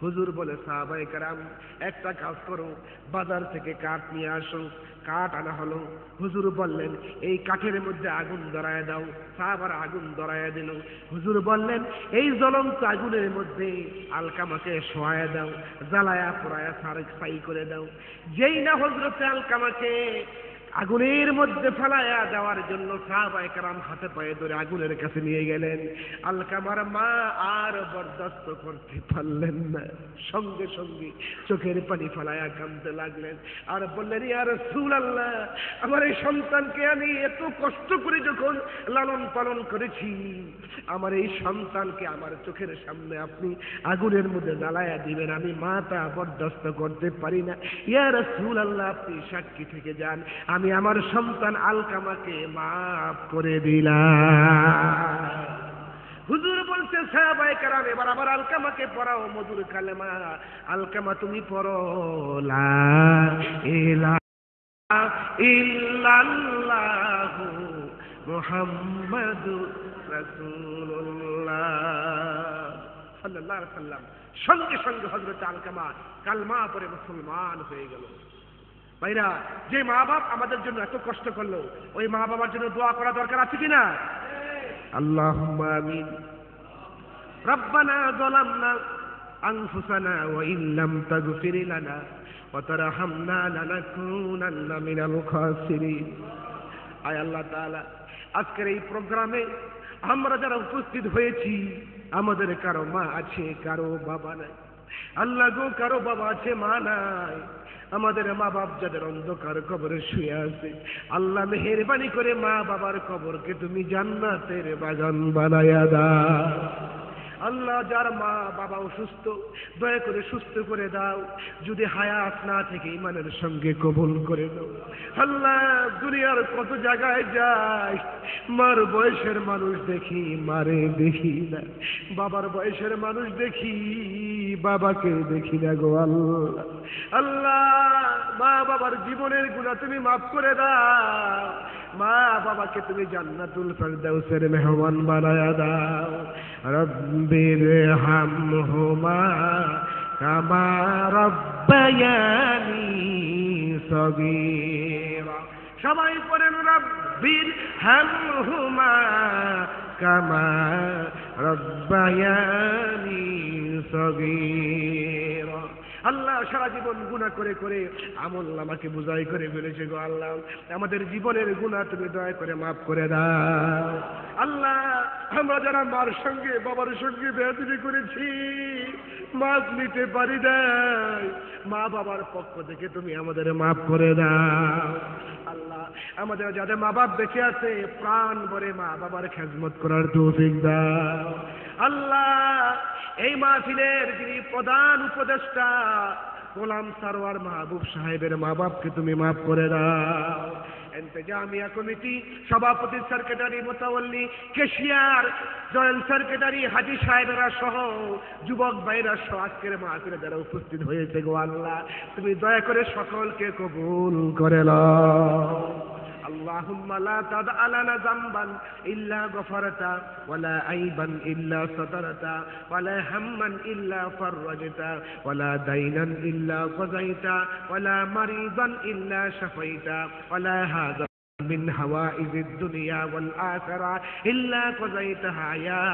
হুজুর বলে সাহাবায়ে কেরাম একটা কাজ করো, বাজার থেকে কাঠ নিয়ে আসো। কাঠ আনা হলো। হুজুর বললেন এই কাঠের মধ্যে আগুন ধরায় দাও। সাহাবারা আগুন ধরায় দিল। হুজুর বললেন এই জ্বলন্ত আগুনের মধ্যে আলকামাকে শোয়ায় দাও, জ্বালায়া পোড়ায়া ছাই করে দাও। যেই না হযরতে আলকামাকে আগুনের মধ্যে ফেলায়া দেওয়ার জন্য সাহাবায়ে কেরাম হাতে পায়ে ধরে আগুনের কাছে নিয়ে গেলেন। আলকামার মা আর বরদাস্ত করতে পারলেন না, সঙ্গে সঙ্গে চোখের পানি ফেলায়া কাঁদতে লাগলেন আর বললেন ইয়া রাসূলুল্লাহ আমার এই সন্তানকে আমি এত কষ্ট করে যখন লালন পালন করেছি, আমার এই সন্তানকে আমার চোখের সামনে আপনি আগুনের মধ্যে জ্বালায়া দিবেন, আমি মা তা বরদাস্ত করতে পারি না। ইয়া রাসূলুল্লাহ আপনি সাক্ষী থেকে যান, আমি আমার সন্তান আলকামাকে মাফ করে দিলাম। হুজুর বলছে সাহাবায়ে কেরাম এবার আবার আলকামাকে পড়াও মধুর কালেমা। আলকামা তুমি পড়ো লা ইলাহা ইল্লাল্লাহু মুহাম্মাদুর রাসূলুল্লাহ সাল্লাল্লাহু আলাইহি ওয়াসাল্লাম। সঙ্গে সঙ্গে হযরত আলকামা কালমা পড়ে মুসলমান হয়ে গেল। ভাইরা যে মা বাপ আমাদের জন্য এত কষ্ট করলো ওই মা বাবার জন্য দোয়া করা দরকার আছে কিনা? আল্লাহুম্মা আমিন। রব্বানা যালামনা আনফুসানা ওয়া ইন লাম তাগফির লানা وترحمنا لنكونن من الخاسرين আয় আল্লাহ তাআলা আজকের এই প্রোগ্রামে আমরা যারা উপস্থিত হয়েছি আমাদের কারো মা আছে কারো বাবা নাই আল্লাহ গো কারো বাবা আছে মা নাই আমাদের মা বাপ যাদের অন্ধকার কবরে শুয়ে আছে আল্লাহ মেহেরবানি করে মা বাবার কবরকে তুমি জান্নাতের বাগান বানায়া দাও আল্লাহ যার মা বাবা অসুস্থ দয়া করে সুস্থ করে দাও যদি হায়াত না থেকে ইমানের সঙ্গে কবুল করে দাও আল্লাহ দুনিয়ার কত জায়গায় যাই মার বয়সের মানুষ দেখি মারে দেখি না বাবার বয়সের মানুষ দেখি বাবাকে দেখি না গো আল্লাহ আল্লাহ মা বাবার জীবনের গুনাহ তুমি মাফ করে দাও মা বাবাকে তুমি জান্নাতুল ফেরদাউসের মেহমান বানায়া দাও রব্বির হামহুমা কামা রব্বায়ানি সগীরা সবাই পড়েন রব্বির হামহুমা কামা রব্বায়ানি সগীরা আল্লাহ সারা জীবন গুনাহ করে করে আমল নামাকে বোঝাই করে ফেলেছে গো আল্লাহ আমাদের জীবনের গুনাহ তুমি দয়া করে মাফ করে দাও আল্লাহ আমরা যারা মার সঙ্গে বাবার সঙ্গে বেয়াদবি করেছি মাফ নিতে পারি নাই মা বাবার পক্ষ থেকে তুমি আমাদের মাফ করে দাও আল্লাহ আমাদের যাদের মা বাপ বেঁচে আছে প্রাণ ভরে মা বাবার খেদমত করার তৌফিক দাও আল্লাহ এই মাহফিলের যিনি প্রধান উপদেষ্টা গোলাম সারওয়ার মাহবুব সাহেবের মা বাপকে তুমি মাফ করে দাও ইন্তেজামিয়া কমিটি সভাপতি সেক্রেটারি মোতাওয়াল্লি কেশিয়ার জয়েন্ট সেক্রেটারি হাজী সাহেবরা সহ যুবক ভাইরা সহ আজকের মাহফিলে যারা উপস্থিত হয়েছে গো আল্লাহ তুমি দয়া করে সকলকে কবুল করে নাও اللهم لا تدع لنا ذنبا إلا غفرته ولا عيبا إلا سترته ولا هما إلا فرجته ولا دينا إلا قضيته ولا مريضا إلا شفيته ولا هذا من هوائج الدنيا والآخرة إلا قضيتها يا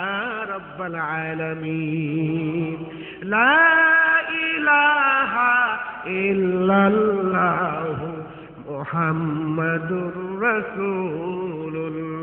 رب العالمين لا إله إلا الله محمد رسول الله